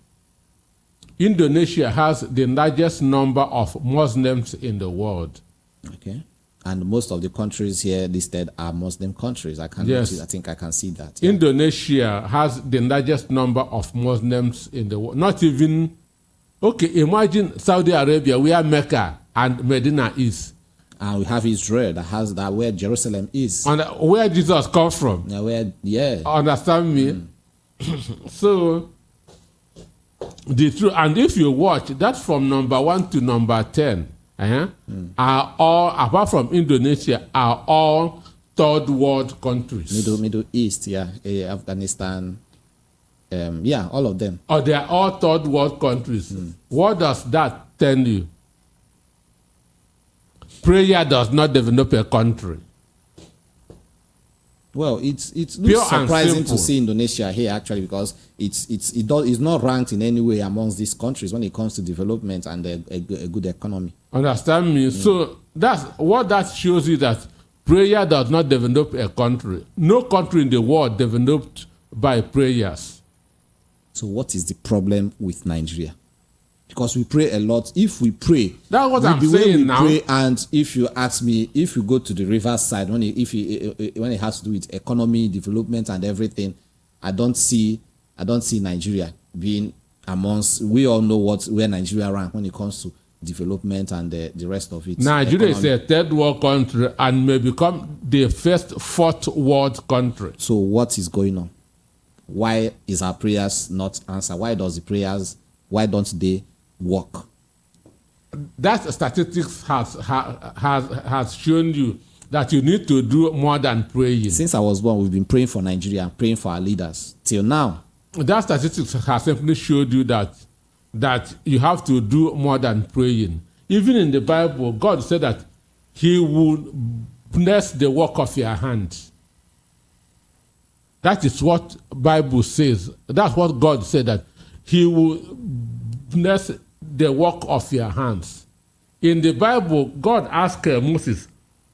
Indonesia has the largest number of Muslims in the world. Okay. And most of the countries here listed are Muslim countries. I think I can see that. Yeah. Indonesia has the largest number of Muslims in the world. Not even, okay, imagine Saudi Arabia, where Mecca and Medina is. And we have Israel that has that where Jerusalem is. And where Jesus comes from. Yeah. Understand me? So, the truth, and if you watch, that's from number 1 to number 10. Are all, apart from Indonesia, are all third world countries. Middle East, Afghanistan, all of them. Or they are all third world countries. What does that tell you? Prayer does not develop a country. Well, it looks surprising to see Indonesia here actually, because it's not ranked in any way amongst these countries when it comes to development and a good economy. Understand me? So that's what that shows you, that prayer does not develop a country. No country in the world developed by prayers. So what is the problem with Nigeria? Because we pray a lot. If we pray, that's what I'm saying now. Pray, and if you ask me, if you go to the river side, when it has to do with economy, development, and everything, I don't see Nigeria being amongst. We all know where Nigeria ranks when it comes to development and the rest of it. Nigeria is a third world country and may become the first fourth world country. So what is going on? Why is our prayers not answered? Why don't the prayers work? that statistics has shown you that you need to do more than praying. Since I was born, we've been praying for Nigeria and praying for our leaders till now. That statistics has simply showed you that you have to do more than praying. Even in the Bible, God said that He will bless the work of your hands. That is what Bible says. That's what God said, that He will bless the work of your hands. In the Bible, God asked Moses,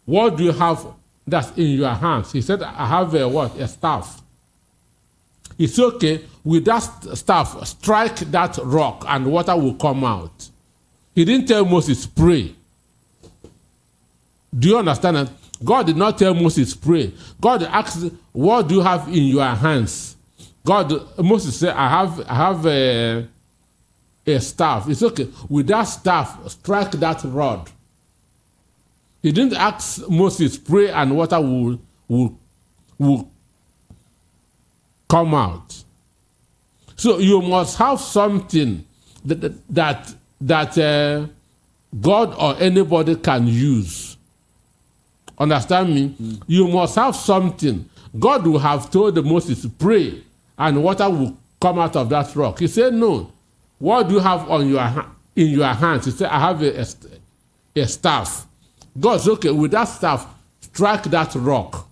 what do you have that's in your hands? He said, I have a staff. It's okay, with that staff, strike that rock and water will come out. He didn't tell Moses, pray. Do you understand that? God did not tell Moses, pray. God asked, what do you have in your hands? Moses said, I have a staff. It's okay, with that staff, strike that rod. He didn't ask Moses, pray and water will come out. So you must have something that God or anybody can use. Understand me? You must have something. God will have told Moses, pray and water will come out of that rock. He said, no. What do you have in your hands? He said, I have a staff. God said, okay, with that staff, strike that rock.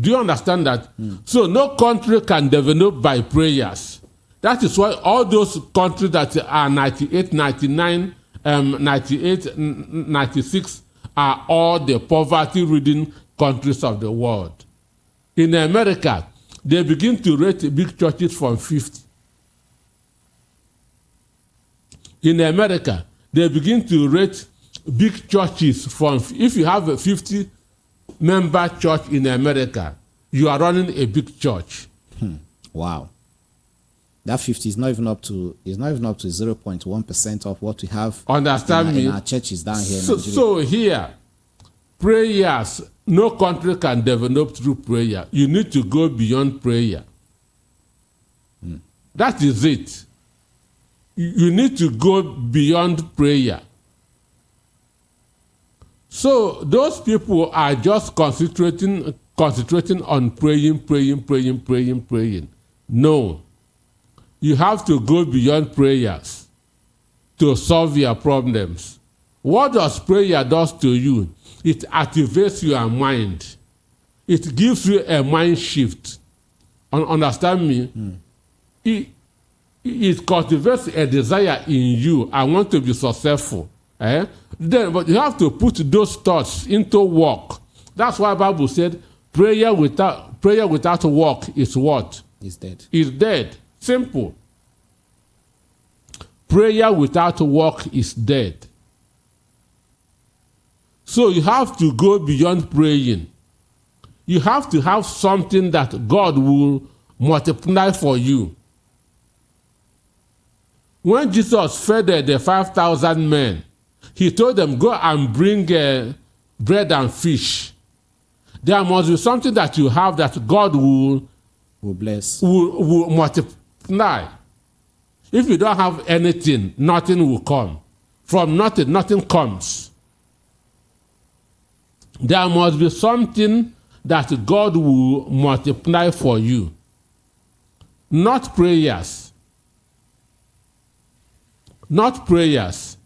Do you understand that? So no country can develop by prayers. That is why all those countries that are 98, 99, 98, 96 are all the poverty-ridden countries of the world. In America, they begin to rate big churches from 50. In America, they begin to rate big churches from, if you have a 50-member church in America, you are running a big church. Wow. That 50 is not even up to 0.1% of what we have. Understand me? In our churches down here. So here, prayers, no country can develop through prayer. You need to go beyond prayer. That is it. You need to go beyond prayer. So those people are just concentrating on praying. No. You have to go beyond prayers to solve your problems. What does prayer do to you? It activates your mind. It gives you a mind shift. Understand me? It cultivates a desire in you. I want to be successful. But you have to put those thoughts into work. That's why the Bible said, prayer without work is what? Is dead. Is dead. Simple. Prayer without work is dead. So you have to go beyond praying. You have to have something that God will multiply for you. When Jesus fed the 5,000 men, He told them, go and bring bread and fish. There must be something that you have that God will bless. Will multiply. If you don't have anything, nothing will come. From nothing, nothing comes. There must be something that God will multiply for you. Not prayers. Not prayers.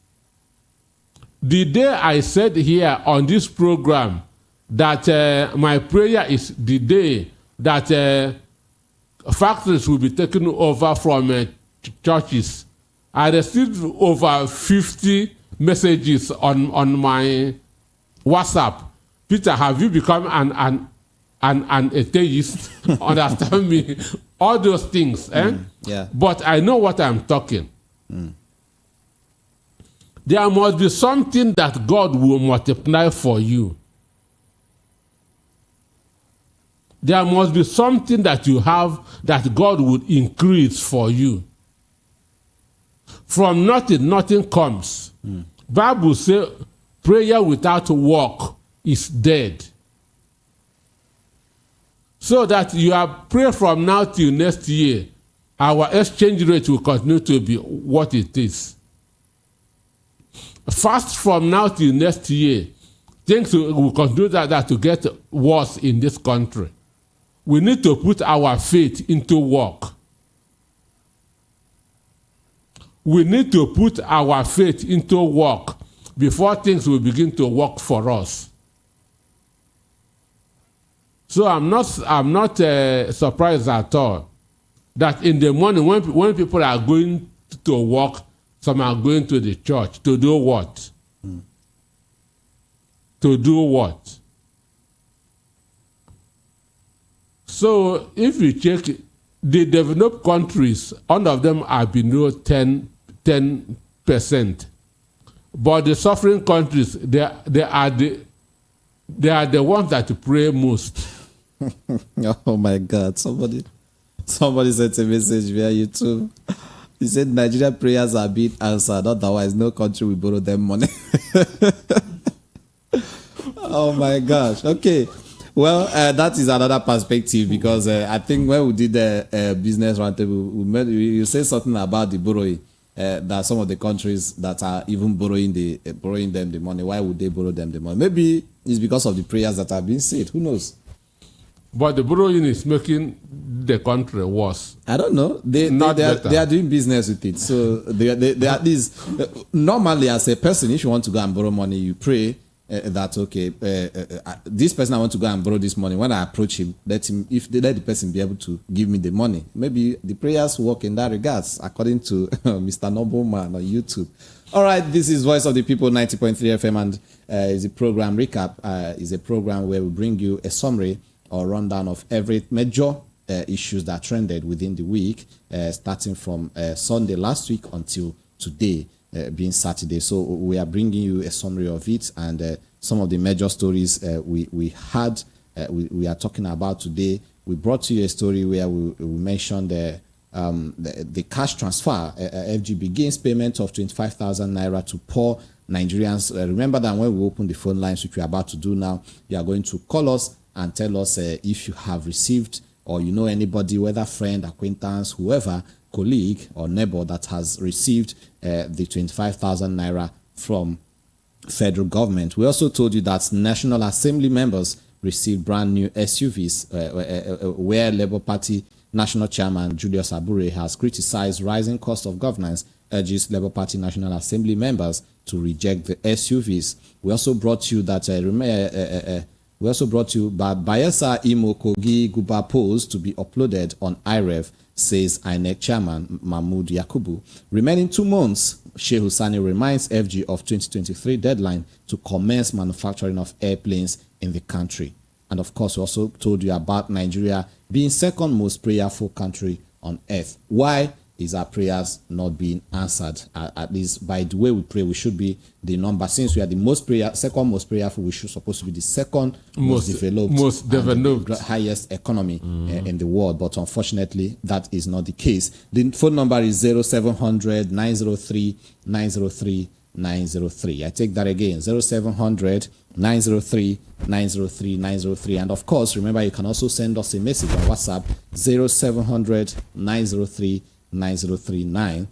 The day I said here on this program that my prayer is the day that factories will be taken over from churches, I received over 50 messages on my WhatsApp. Peter, have you become an atheist? Understand me? All those things. Yeah. But I know what I'm talking. There must be something that God will multiply for you. There must be something that you have that God would increase for you. From nothing, nothing comes. Bible says prayer without work is dead. So that you are praying from now till next year, our exchange rate will continue to be what it is. Fast from now till next year, things will continue that to get worse in this country. We need to put our faith into work. We need to put our faith into work before things will begin to work for us. So I'm not surprised at all that in the morning when people are going to work, some are going to the church to do what? To do what? So if you check the developed countries, all of them are below 10%. But the suffering countries, they are the ones that pray most. Oh my God! Somebody sent a message via YouTube. He said Nigeria prayers are being answered. Otherwise, no country will borrow them money. Oh my gosh! Okay. Well, that is another perspective because I think when we did the business roundtable, you said something about the borrowing. That some of the countries that are even borrowing them the money. Why would they borrow them the money? Maybe it's because of the prayers that have been said. Who knows? But the borrowing is making the country worse. I don't know. They are doing business with it. So they are these. Normally, as a person, if you want to go and borrow money, you pray that okay, this person I want to go and borrow this money. When I approach him, let the person be able to give me the money. Maybe the prayers work in that regards, according to Mr. Nobleman on YouTube. All right, this is Voice of the People 90.3 FM, and is a program recap. Is a program where we bring you a summary or rundown of every major issues that trended within the week, starting from Sunday last week until today, being Saturday. So we are bringing you a summary of it, and some of the major stories we are talking about today. We brought to you a story where we mentioned the cash transfer. FG begins payment of 25,000 naira to poor Nigerians. Remember that when we open the phone lines, which we are about to do now, you are going to call us and tell us if you have received, or you know anybody, whether friend, acquaintance, whoever, colleague or neighbor that has received the 25,000 naira from federal government. We also told you that National Assembly members received brand new SUVs, where Labour Party National Chairman Julius Abure has criticized rising cost of governance, urges Labour Party National Assembly members to reject the SUVs. We also brought you that Bayelsa Imo Kogi Guba polls to be uploaded on IREV, says INEC Chairman Mahmoud Yakubu. Remaining 2 months, Sheikh Hussaini reminds FG of 2023 deadline to commence manufacturing of airplanes in the country. And of course, we also told you about Nigeria being second most prayerful country on earth. Why is our prayers not being answered? At least by the way we pray, we should be the number. Since we are the second most prayerful, we should supposed to be the second most developed, highest economy in the world. But unfortunately, that is not the case. The phone number is 0700 903 903 903. I take that again, 0700 903 903 903. And of course, remember, you can also send us a message on WhatsApp, 0700 903 9039.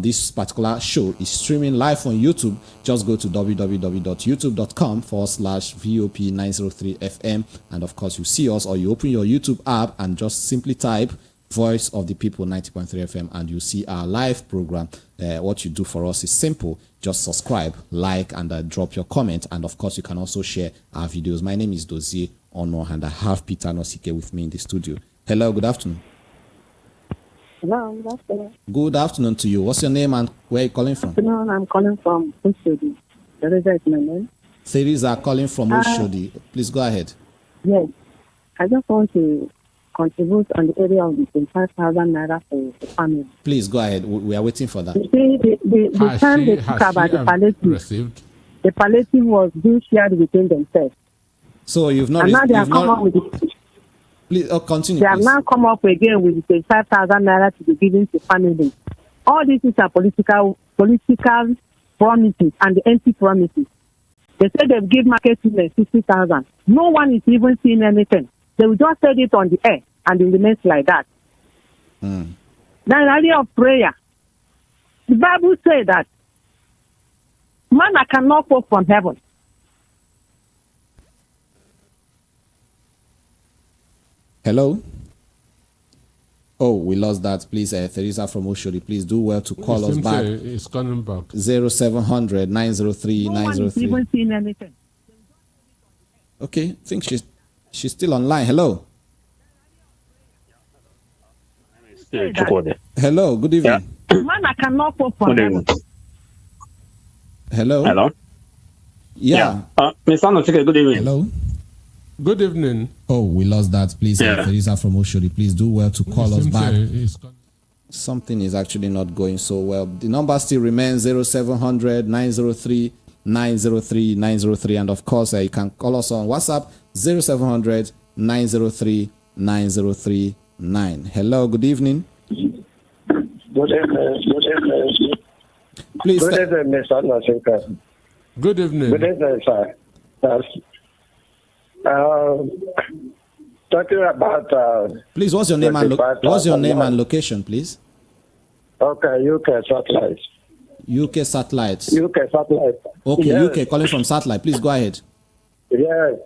This particular show is streaming live on YouTube. Just go to www.youtube.com/VOP903FM, and of course you see us, or you open your YouTube app and just simply type Voice of the People 90.3 FM and you see our live program. What you do for us is simple. Just subscribe, like, and drop your comment. And of course, you can also share our videos. My name is Dozie Ono, and I have Peter Nosike with me in the studio. Hello, good afternoon. Hello, good afternoon. Good afternoon to you. What's your name and where are you calling from? Good afternoon, I'm calling from Oshodi. Teresa is my name. Teresa calling from Oshodi. Please go ahead. Yes, I just want to contribute on the area of the 25,000 naira for the family. Please go ahead. We are waiting for that. You see, the time they talk about the palliative was being shared within themselves. So you've not. And now they have come up with it. Please continue. They have now come up again with the 25,000 naira to be given to families. All these are political promises and the empty promises. They said they've given market women 60,000. No one is even seeing anything. They will just say it on the air and it remains like that. That's an area of prayer. The Bible says that manna cannot fall from heaven. Hello? Oh, we lost that. Please, Teresa from Oshodi, please do well to call us back. It's coming back. 0700 903 No one is 903. even seeing anything. Okay, I think she's still online. Hello? Hello, good evening. Manna cannot fall from heaven. Hello? Hello? Yeah. Mr. Anosike, good evening. Hello? Good evening. Oh, we lost that. Please, Teresa from Oshodi, please do well to call us back. Something is actually not going so well. The number still remains 0700 903 903 903. And of course, you can call us on WhatsApp 0700 903 903 9. Hello, good evening. Good evening. Please. Good evening, Mr. Anosike. Good evening. Good evening, sir. Yes. Talking about Please, what's your name and location, please? Okay, UK satellite. UK satellite. UK satellite. Okay, yes. UK calling from satellite. Please go ahead. Yes.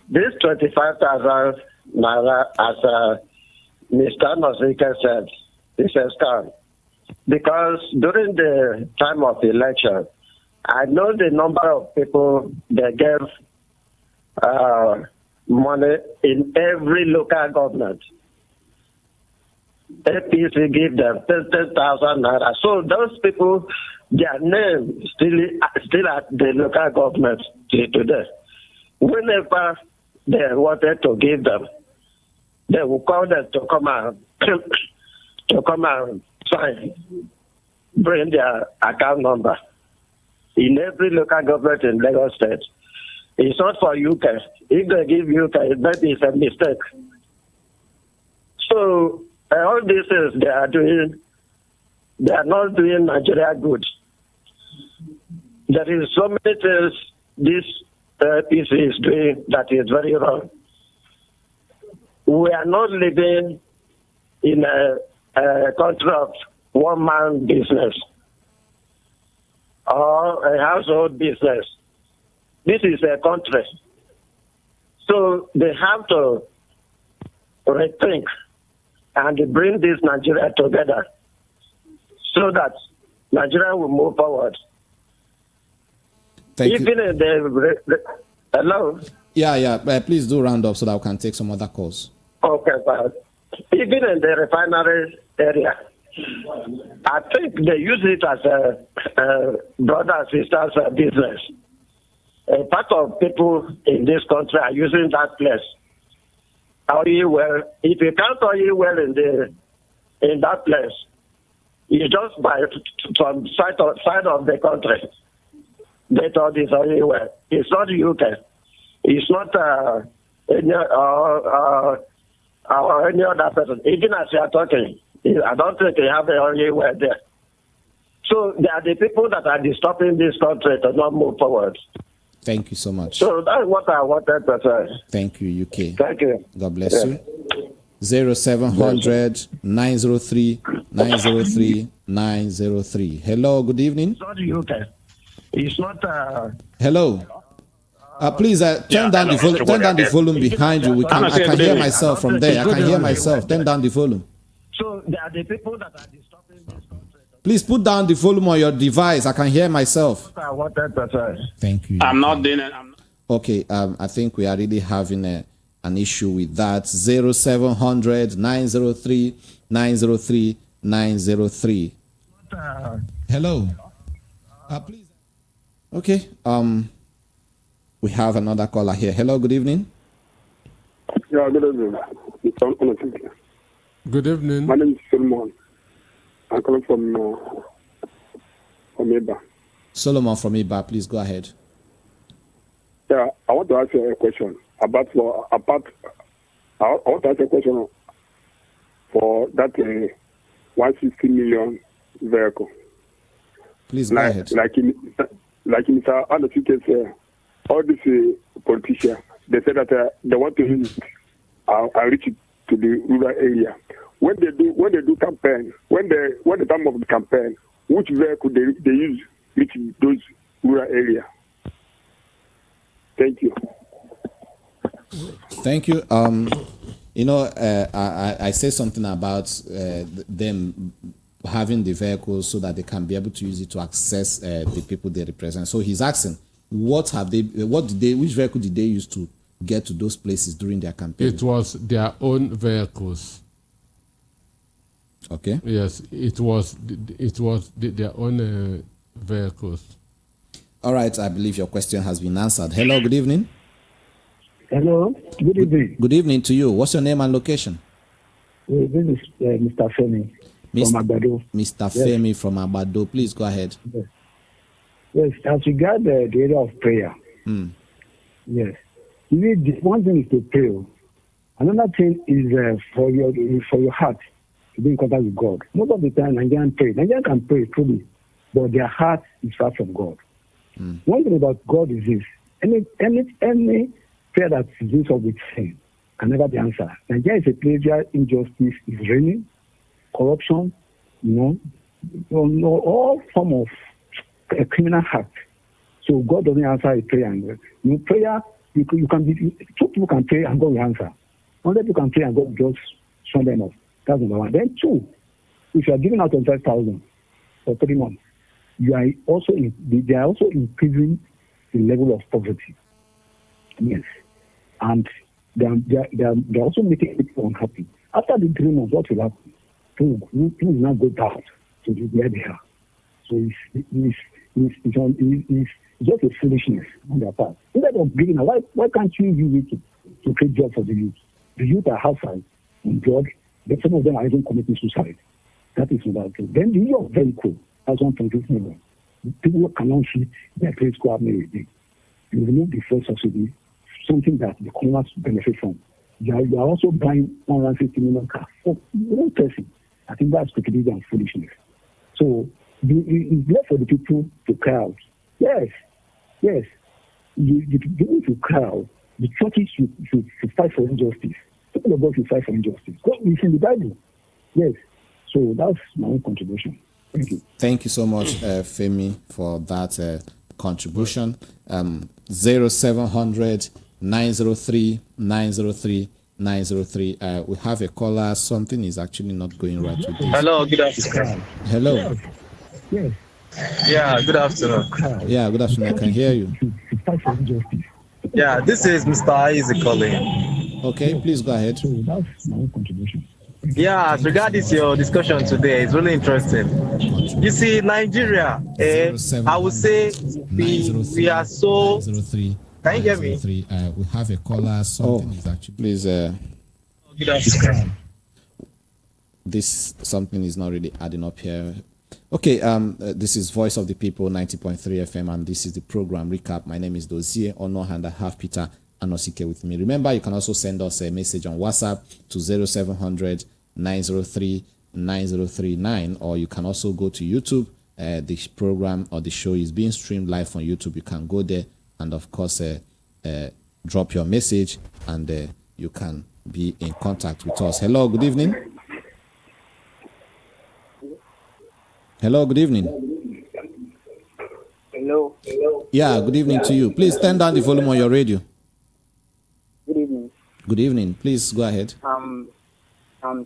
This 25,000 naira, as Mr. Anosike said, is a scam. Because during the time of the election, I know the number of people they gave money in every local government. APC give them 10,000 naira. So those people, their name still at the local government till today. Whenever they wanted to give them, they will call them to come and sign, bring their account number in every local government in Lagos State. It's not for UK. If they give UK, that is a mistake. So all these things they are not doing Nigeria good. There is so many things this PC is doing that is very wrong. We are not living in a country of one-man business or a household business. This is a country. So they have to rethink and bring this Nigeria together so that Nigeria will move forward. Thank Even you. in the hello? Yeah. Please do round up so that we can take some other calls. Okay, but even in the refinery area, I think they use it as a brother and sisters business. A part of people in this country are using that place. Oil well, if you can't oil well in that place, you just buy from side of the country. They thought it's oil well. It's not UK. It's not any other person. Even as you are talking, I don't think you have the oil well there. So they are the people that are disturbing this country to not move forward. Thank you so much. So that's what I wanted to say. Thank you, UK. Thank you. God bless you. 0700 903 903 903. Hello, good evening. It's not UK. It's not. Hello. Please turn down the volume behind you. I can hear myself from there. I can hear myself. Turn down the volume. So there are the people that are disturbing this country. Please put down the volume on your device. I can hear myself. I wanted to say. Thank you. I'm not doing it. Okay, I think we are really having an issue with that. 0700 903 903 903. Hello. Please. Okay. We have another caller here. Hello, good evening. Yeah, good evening. Good evening. My name is Solomon. I'm calling from Iba. Solomon from Iba, please go ahead. Yeah, I want to ask you a question I want to ask a question for that 160 million vehicle. Please go ahead. Like Mr. Anosike said, all these politicians, they said that they want to use it and reach it to the rural area. when they do campaign, when the time of the campaign, which vehicle they use reach those rural area? Thank you. Thank you. I say something about them having the vehicles so that they can be able to use it to access the people they represent. So he's asking, which vehicle did they use to get to those places during their campaign? It was their own vehicles. Okay. Yes, it was their own vehicles. All right, I believe your question has been answered. Hello, good evening. Hello, good evening. Good evening to you. What's your name and location? This is Mr. Femi from Agbado. Mr. Femi from Agbado. Please go ahead. Yes, as regards the area of prayer. Yes. One thing is to pray. Another thing is for your heart to be in contact with God. Most of the time, Nigerians pray. Nigerians can pray truly, but their heart is far from God. One thing about God is this: any prayer that is used up with sin can never be answered. Nigeria is a place where injustice is reigning, corruption, all form of a criminal act. So God doesn't answer a prayer. Prayer, two people can pray and God will answer. 100 people can pray and God will just shut them off. That's number one. Then two, if you are giving out 25,000 for 3 months, they are also increasing the level of poverty. Yes. And they are also making people unhappy. After the 3 months, what will happen? People will not go down to where they are. So it's just a foolishness on their part. Instead of giving, why can't you use it to create jobs for the youth? The youth are outside in drugs, but some of them are even committing suicide. That is not true. Then the use of vehicle has 1.6 million. People cannot see their trade school happening again. You remove the first subsidy, something that the consumers benefit from. You are also buying 150 million cars for one person. I think that's stupidity and foolishness. So it's left for the people to cry out. Yes. The people should cry out. The churches should fight for injustice. People of God should fight for injustice. God is in the Bible. Yes. So that's my own contribution. Thank you. Thank you so much, Femi, for that contribution. 0700 903 903 903. We have a caller. Something is actually not going right with this. Hello, good afternoon. Hello. Yes. Yeah, good afternoon. Yeah, good afternoon. I can hear you. Yeah, this is Mr. Isaac calling. Okay, please go ahead. So that's my own contribution. Yeah, as regards your discussion today, it's really interesting. You see, Nigeria, I would say we are so. Can you hear me? We have a caller. Something is actually. Please. Good afternoon. Something is not really adding up here. Okay, this is Voice of the People, 90.3 FM, and this is the program recap. My name is Dozie Ono, and I have Peter Anosike with me. Remember, you can also send us a message on WhatsApp to 0700 903 9039, or you can also go to YouTube. This program or the show is being streamed live on YouTube. You can go there and, of course, drop your message, and you can be in contact with us. Hello, good evening. Hello, good evening. Hello. Yeah, good evening to you. Please turn down the volume on your radio. Good evening. Good evening. Please go ahead. I'm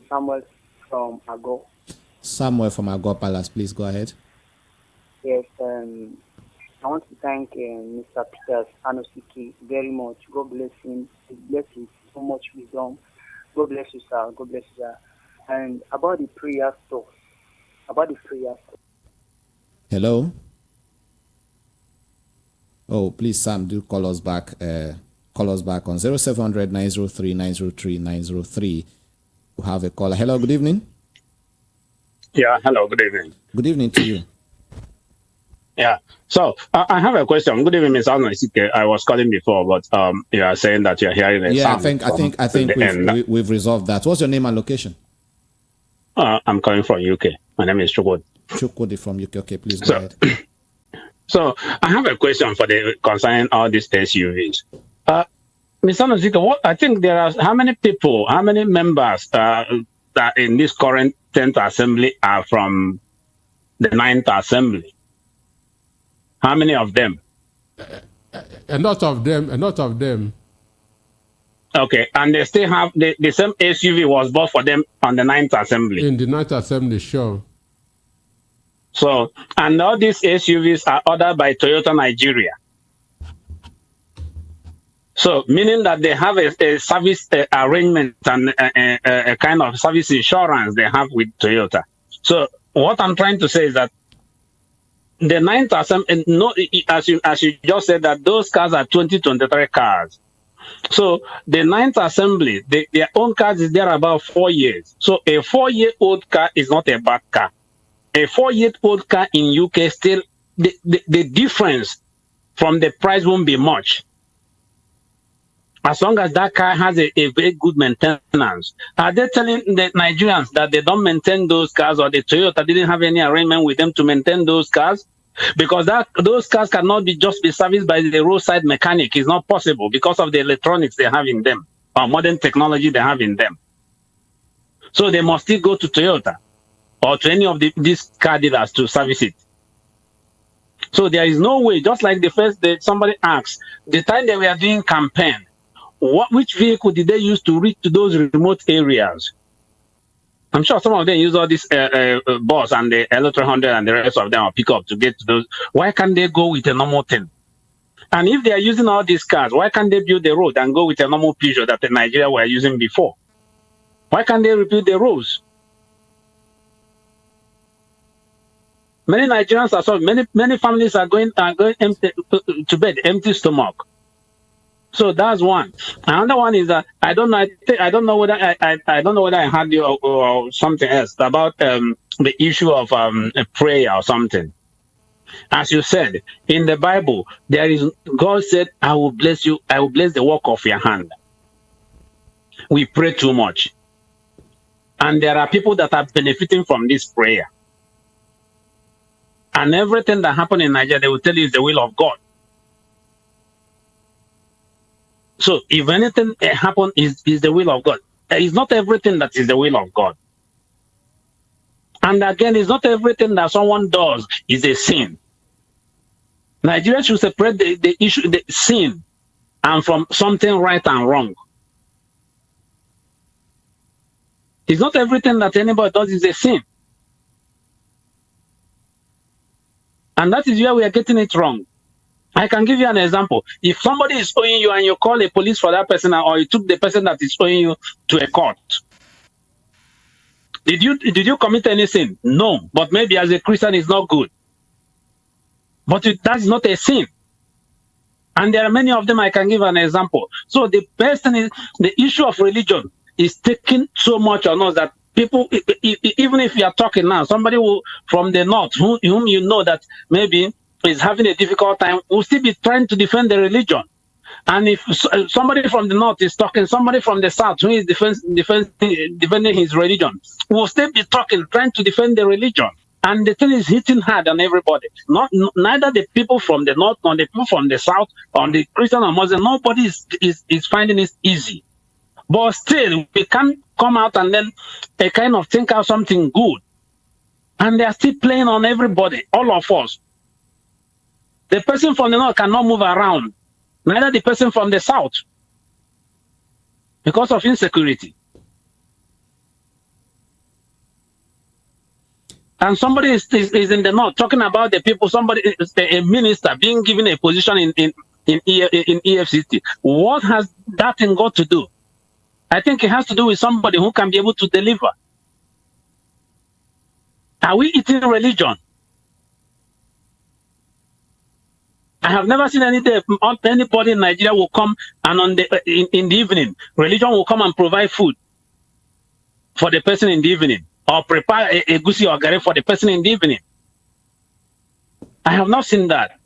Samuel from Ago. Samuel from Ago Palace. Please go ahead. Yes, I want to thank Mr. Peter Anosike very much. God bless him. He bless him so much wisdom. God bless you, sir. God bless you, sir. And about the prayer stuff. Hello. Oh, please, Sam, do call us back. Call us back on 0700 903 903 903. We have a caller. Hello, good evening. Yeah, hello, good evening. Good evening to you. Yeah, so I have a question. Good evening, Ms. Anosike. I was calling before, but you are saying that you're hearing a sound. I think we've resolved that. What's your name and location? I'm calling from UK. My name is Chukwudi. Chukwudi from UK. Okay, please go ahead. So I have a question for concerning all these SUVs. Ms. Anosike, I think there are how many members that in this current 10th assembly are from the 9th assembly? How many of them? A lot of them. Okay, and they still have the same SUV was bought for them on the 9th assembly. In the 9th assembly, sure. So, and all these SUVs are ordered by Toyota Nigeria. So, meaning that they have a service arrangement and a kind of service insurance they have with Toyota. So, what I'm trying to say is that the 9th assembly, no, as you just said, that those cars are 2023 cars. So, the 9th assembly, their own cars is there about 4 years. So, a 4-year-old car is not a bad car. A 4-year-old car in UK still, the difference from the price won't be much. As long as that car has a very good maintenance. Are they telling the Nigerians that they don't maintain those cars, or the Toyota didn't have any arrangement with them to maintain those cars? Because those cars cannot just be serviced by the roadside mechanic. It's not possible because of the electronics they have in them, or modern technology they have in them. So they must still go to Toyota or to any of these car dealers to service it. So there is no way, just like somebody asked, the time they were doing campaign, which vehicle did they use to reach to those remote areas? I'm sure some of them use all this bus and the L300 and the rest of them, or pick up to get to those. Why can't they go with a normal thing? And if they are using all these cars, why can't they build the road and go with a normal Peugeot that the Nigeria were using before? Why can't they rebuild the roads? Many Nigerians are sorry. Many families are going empty, to bed, empty stomach. So that's one. Another one is that I don't know whether I had you or something else about the issue of a prayer or something. As you said in the Bible, God said, "I will bless you. I will bless the work of your hand." We pray too much, and there are people that are benefiting from this prayer. And everything that happened in Nigeria, they will tell you is the will of God. So if anything happen is the will of God. It's not everything that is the will of God. And again, it's not everything that someone does is a sin. Nigeria should separate the issue, the sin, and from something right and wrong. It's not everything that anybody does is a sin. And that is where we are getting it wrong. I can give you an example. If somebody is owing you and you call the police for that person, or you took the person that is owing you to a court, did you commit any sin? No. But maybe as a Christian it's not good. But that's not a sin. And there are many of them. I can give an example. So the person is, the issue of religion is taking so much on us that people, even if you are talking now, somebody from the north, whom you know that maybe is having a difficult time, will still be trying to defend the religion. And if somebody from the north is talking, somebody from the south who is defending his religion will still be talking, trying to defend the religion. And the thing is hitting hard on everybody. Neither the people from the north nor the people from the south, or the Christian or Muslim, nobody is finding it easy. But still, we can't come out and then kind of think out something good. And they are still playing on everybody, all of us. The person from the north cannot move around, neither the person from the south, because of insecurity. And somebody is in the north talking about the people, somebody, a minister being given a position in EFCT. What has that thing got to do? I think it has to do with somebody who can be able to deliver. Are we eating religion? I have never seen anybody in Nigeria will come and in the evening, religion will come and provide food for the person in the evening, or prepare a gusi or gari for the person in the evening. I have not seen that.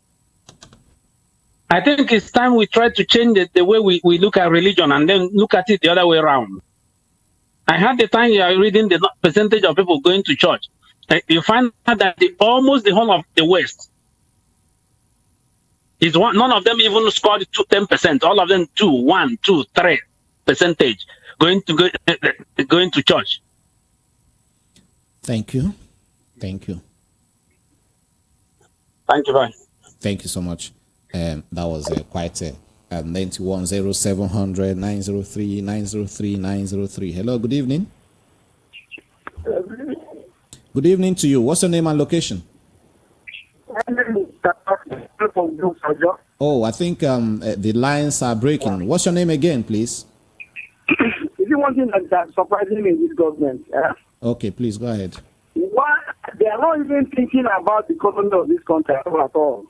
I think it's time we try to change the way we look at religion and then look at it the other way around. I had the time you are reading the percentage of people going to church. You find out that almost the whole of the West is one. None of them even scored 10%. All of them 2, 1, 2, 3% going to church. Thank you. Thank you. Thank you, bye. Thank you so much. That was quite a 910700 903 903 903. Hello, good evening. Good evening to you. What's your name and location? Oh, I think the lines are breaking. What's your name again, please? Is it one thing that's surprising me in this government? Okay, please go ahead. Why they are not even thinking about the economy of this country at all.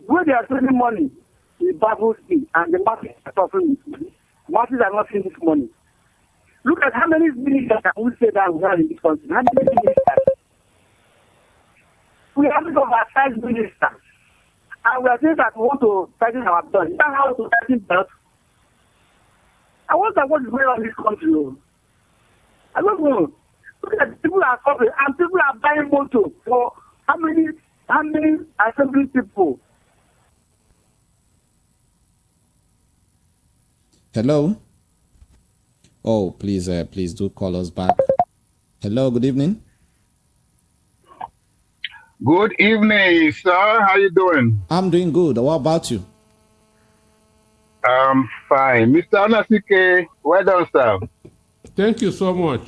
When they are spending money, it baffles me, and the market is suffering with money. Markets are not seeing this money. Look at how many ministers can we say that we have in this country. How many ministers? We have to oversize ministers. And we are saying that we want to tighten our belt. Is that how to tighten belt? I wonder what is going on in this country. I don't know. Look at people are suffering and people are buying motor for how many assembly people? Hello? Oh, please do call us back. Hello, good evening. Good evening, sir. How you doing? I'm doing good. What about you? I'm fine. Mr. Onasike, well done, sir. Thank you so much.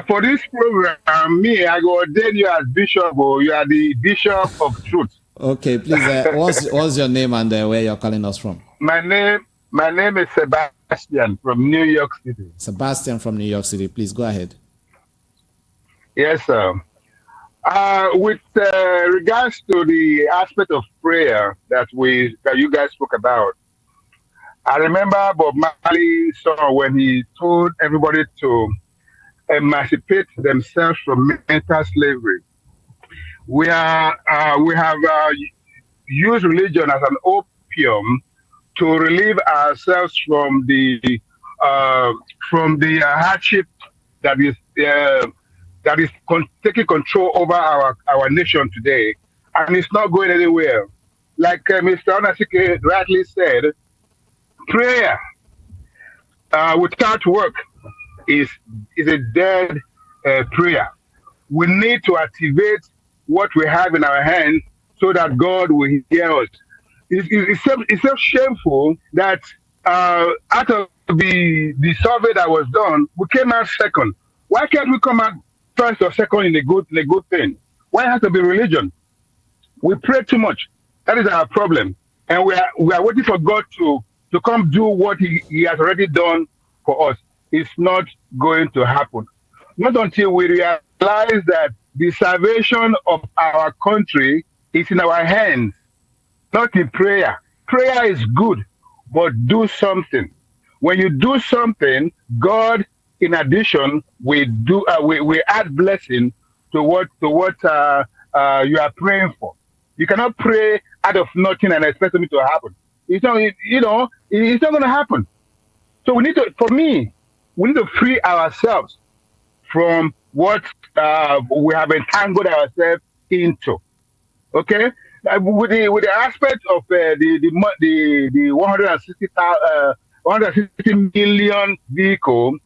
For this program, I go ordain you as bishop, or you are the bishop of truth. Okay, please, what's your name and where you're calling us from? My name is Sebastian from New York City. Sebastian from New York City. Please go ahead. Yes, sir. With regards to the aspect of prayer that you guys spoke about, I remember Bob Marley's song when he told everybody to emancipate themselves from mental slavery. We have used religion as an opium to relieve ourselves from the hardship that is taking control over our nation today, and it's not going anywhere. Like Mr. Onasike rightly said, prayer without work is a dead prayer. We need to activate what we have in our hands so that God will hear us. It's so shameful that out of the survey that was done, we came out second. Why can't we come out first or second in a good thing? Why has to be religion? We pray too much. That is our problem, and we are waiting for God to come do what He has already done for us. It's not going to happen. Not until we realize that the salvation of our country is in our hands, not in prayer. Prayer is good, but do something. When you do something, God, in addition, we add blessing to what you are praying for. You cannot pray out of nothing and expect something to happen. It's not going to happen. So we need to free ourselves from what we have entangled ourselves into. Okay, with the aspect of the 160 million vehicle,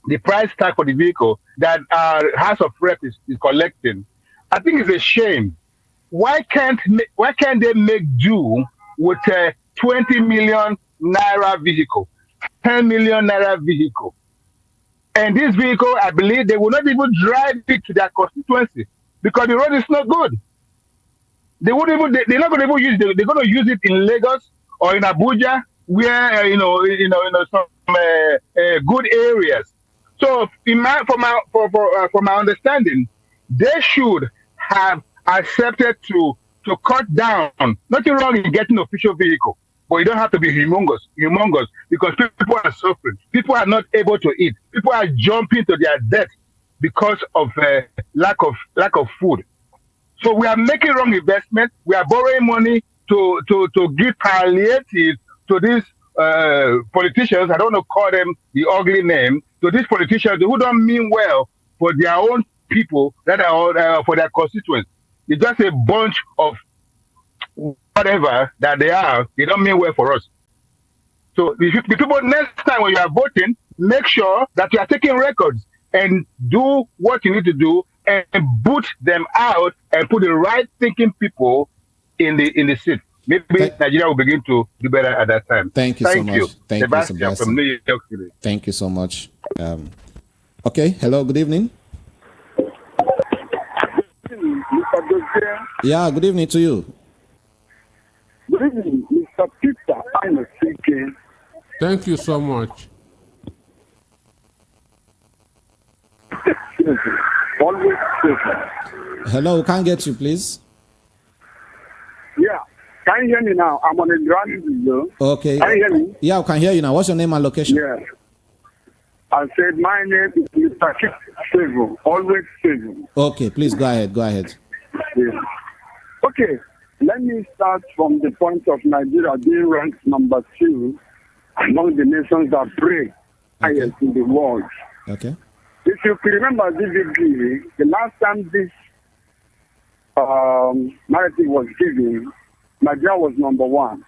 the price tag for the vehicle that our House of Reps is collecting, I think it's a shame. Why can't they make do with a 20 million naira vehicle, 10 million naira vehicle? And this vehicle, I believe, they will not even drive it to their constituency because the road is not good. They're not going to even use it. They're going to use it in Lagos or in Abuja, where some good areas. So, from my understanding, they should have accepted to cut down. Nothing wrong in getting an official vehicle, but you don't have to be humongous, because people are suffering. People are not able to eat. People are jumping to their death because of lack of food. So we are making wrong investment. We are borrowing money to give palliative to these politicians. I don't want to call them the ugly name. To these politicians who don't mean well for their own people, that are for their constituents. It's just a bunch of whatever that they are. They don't mean well for us. So the people, next time when you are voting, make sure that you are taking records. and do what you need to do and boot them out and put the right thinking people in the seat. Maybe Nigeria will begin to do better at that time. Thank you so much. Thank you, Sebastian from New York City. Thank you so much. Okay, hello, good evening. Yeah, good evening to you. Good evening, Mr. Peter. I'm speaking. Thank you so much. Always hello, can't get you, please. Yeah, can you hear me now? I'm on a ground. Okay. Can you hear me? Yeah, I can hear you now. What's your name and location? Yeah. I said my name is Mr. Seven. Always Seven. Okay, please go ahead. Go ahead. Yeah. Okay, let me start from the point of Nigeria being ranked number 2 among the nations that pray highest in the world. Okay. If you can remember vividly, the last time this narrative was given, Nigeria was number 1.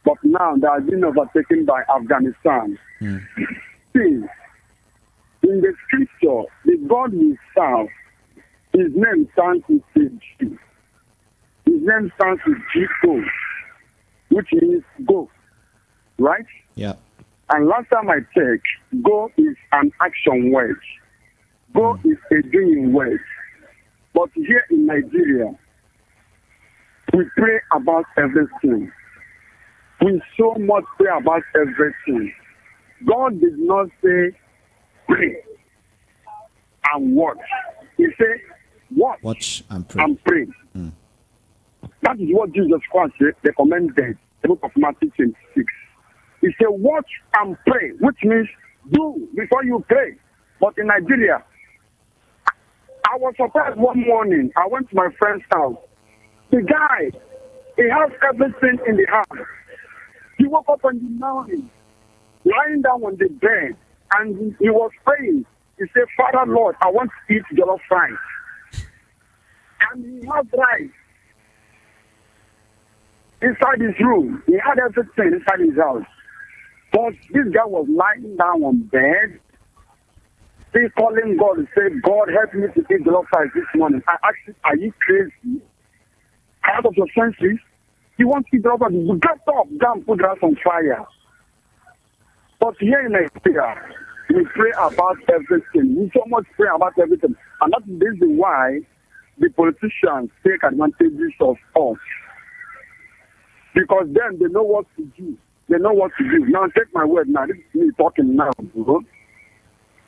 But now they are being overtaken by Afghanistan. See, in the scripture, the God we serve, his name stands with G. His name stands with G-O, which means go, right? Yeah. And last time I checked, go is an action word. Go is a doing word. But here in Nigeria, we pray about everything. We so much pray about everything. God did not say pray and watch. He said watch and pray. That is what Jesus Christ recommended, the book of Matthew 26. He said, watch and pray, which means do before you pray. But in Nigeria, I was surprised one morning. I went to my friend's house. The guy, he has everything in the house. He woke up in the morning, lying down on the bed, and he was praying. He said, Father, Lord, I want to eat jollof rice. And he had rice inside his room. He had everything inside his house. But this guy was lying down on bed, still calling God and said, God, help me to eat jollof rice this morning. I asked him, are you crazy? Out of your senses? You want to eat jollof rice? You get up, down, put rice on fire. But here in Nigeria, we pray about everything. We so much pray about everything. And that's the reason why the politicians take advantages of us. Because then they know what to do. They know what to do. Now, take my word now. This is me talking now, bro.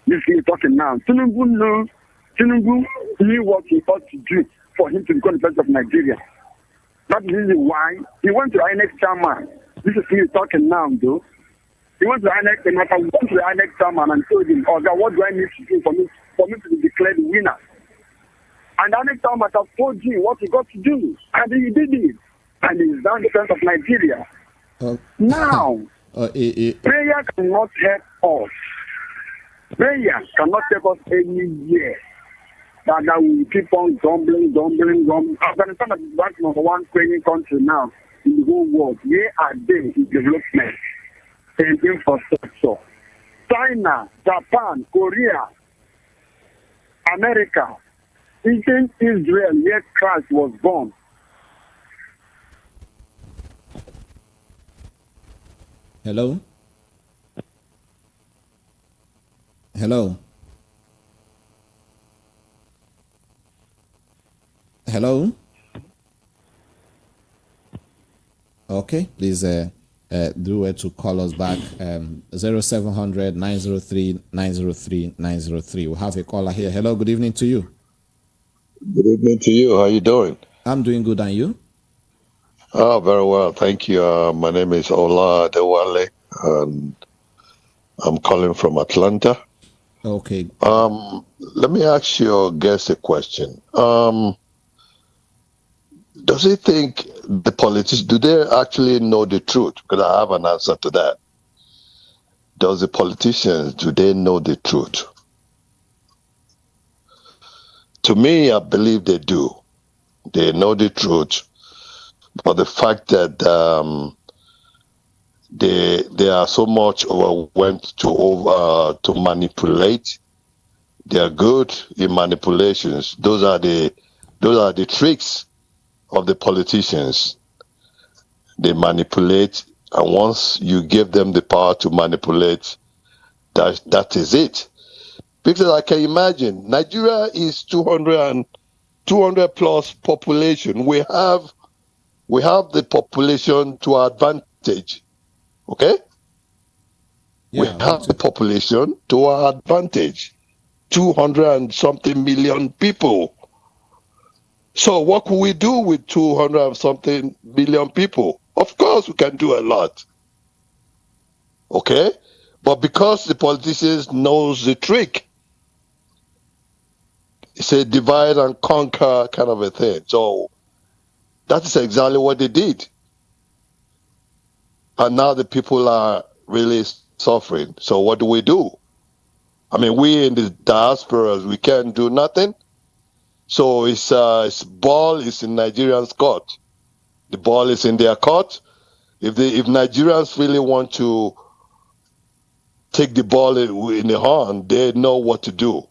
This is me talking now. Tinubu knew what he ought to do for him to become the president of Nigeria. That's the reason why he went to the INEC chairman. This is me talking now, though. He went to the INEC, and I went to the INEC chairman and told him, oh, God, what do I need to do for me to be declared the winner? And the INEC chairman has told him what he got to do. And he did it. And he's now the president of Nigeria. Now, prayer cannot help us. Prayer cannot take us any year. That we keep on grumbling. Afghanistan is ranked number 1 praying country now in the whole world. Where are they in development and infrastructure? China, Japan, Korea, America, even Israel, where Christ was born. Hello? Hello? Hello? Okay, please do it to call us back. 0700 903 903 903. We have a caller here. Hello, good evening to you. Good evening to you. How are you doing? I'm doing good, and you? Oh, very well. Thank you. My name is Ola Adewale, and I'm calling from Atlanta. Okay. Let me ask your guest a question. Does he think the politicians, do they actually know the truth? Because I have an answer to that. Does the politicians, do they know the truth? To me, I believe they do. They know the truth. But the fact that they are so much overwhelmed to manipulate They are good in manipulations. Those are the tricks of the politicians. They manipulate, and once you give them the power to manipulate, that is it. Because I can imagine Nigeria is 200 plus population. We have the population to our advantage. Okay? Yeah, we have the population to our advantage. 200 and something million people. So what could we do with 200 and something million people? Of course we can do a lot. Okay? But because the politicians knows the trick, it's a divide and conquer kind of a thing. So that is exactly what they did. And now the people are really suffering. So what do? I mean, we in the diasporas, we can't do nothing. So it's ball is in Nigerians' court. The ball is in their court. If Nigerians really want to take the ball in the hand, they know what to do.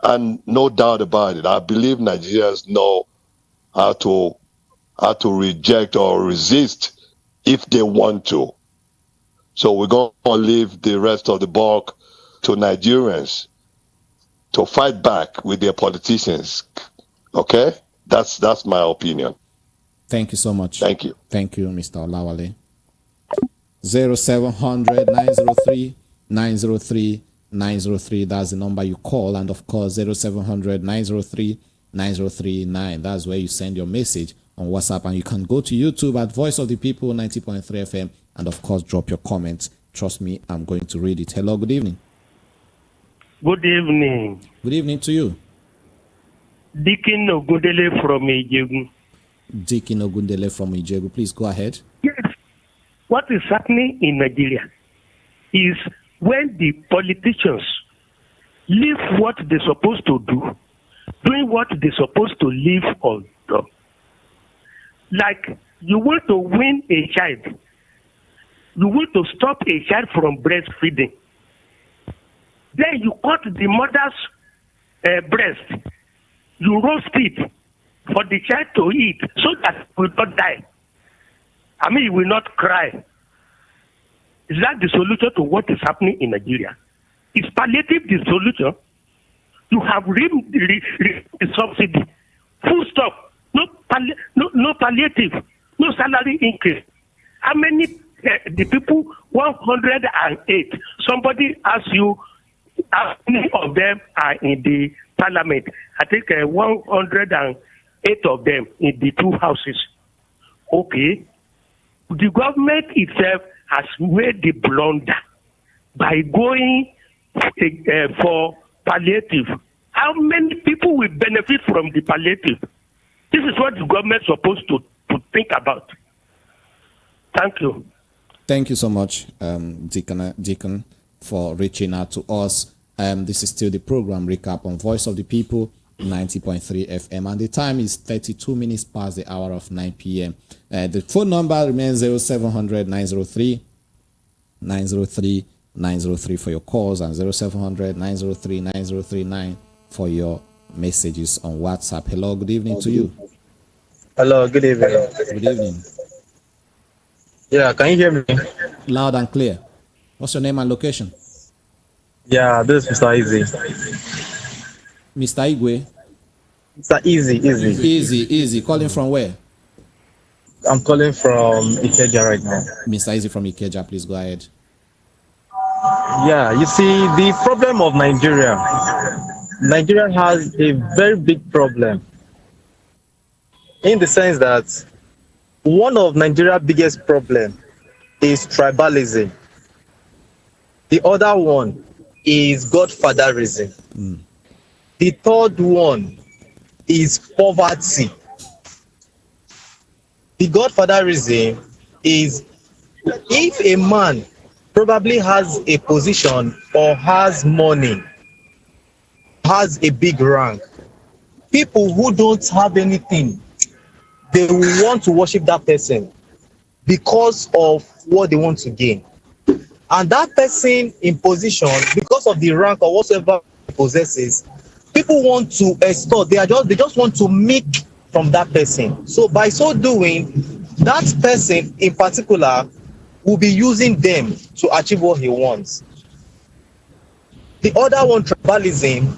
And no doubt about it, I believe Nigerians know how to reject or resist if they want to. So we're going to leave the rest of the bulk to Nigerians to fight back with their politicians. Okay? That's my opinion. Thank you so much. Thank you. Thank you, Mr. Olawale. 0700 903 903 903. That's the number you call. And of course, 0700 903 9039. That's where you send your message on WhatsApp. And you can go to YouTube at Voice of the People 90.3 FM. And of course, drop your comments. Trust me, I'm going to read it. Hello, good evening. Good evening. Good evening to you. Deacon Ogundele from Ijebu. Deacon Ogundele from Ijebu. Please go ahead. Yes. What is happening in Nigeria is when the politicians leave what they're supposed to do, doing what they're supposed to leave undone. Like you want to win a child, you want to stop a child from breastfeeding. Then you cut the mother's breast, you roast it for the child to eat so that it will not die. I mean, it will not cry. Is that the solution to what is happening in Nigeria? Is palliative the solution? You have removed the subsidy. Full stop. No palliative. No salary increase. How many, the people, 108. Somebody asks you, how many of them are in the parliament? I think 108 of them in the two houses. Okay. The government itself has made the blunder by going for palliative. How many people will benefit from the palliative? This is what the government is supposed to think about. Thank you. Thank you so much, Deacon, for reaching out to us. This is still the program recap on Voice of the People, 90.3 FM, and the time is 32 minutes past the hour of 9 p.m. The phone number remains 0700 903 903 903 for your calls, and 0700 903 9039 for your messages on WhatsApp. Hello, good evening to you. Hello, good evening. Good evening. Yeah, can you hear me? Loud and clear. What's your name and location? Yeah, this is Mr. Easy. Mr. Igwe. Mr. Easy. Easy. Calling from where? I'm calling from Ikeja right now. Mr. Easy from Ikeja, please go ahead. Yeah, you see, the problem of Nigeria has a very big problem in the sense that one of Nigeria's biggest problems is tribalism. The other one is godfatherism. The third one is poverty. The godfatherism is if a man probably has a position or has money, has a big rank, people who don't have anything, they will want to worship that person because of what they want to gain. And that person in position, because because of the rank or whatsoever he possesses, people want to extort. They just want to make from that person. So by so doing, that person in particular will be using them to achieve what he wants. The other one, tribalism,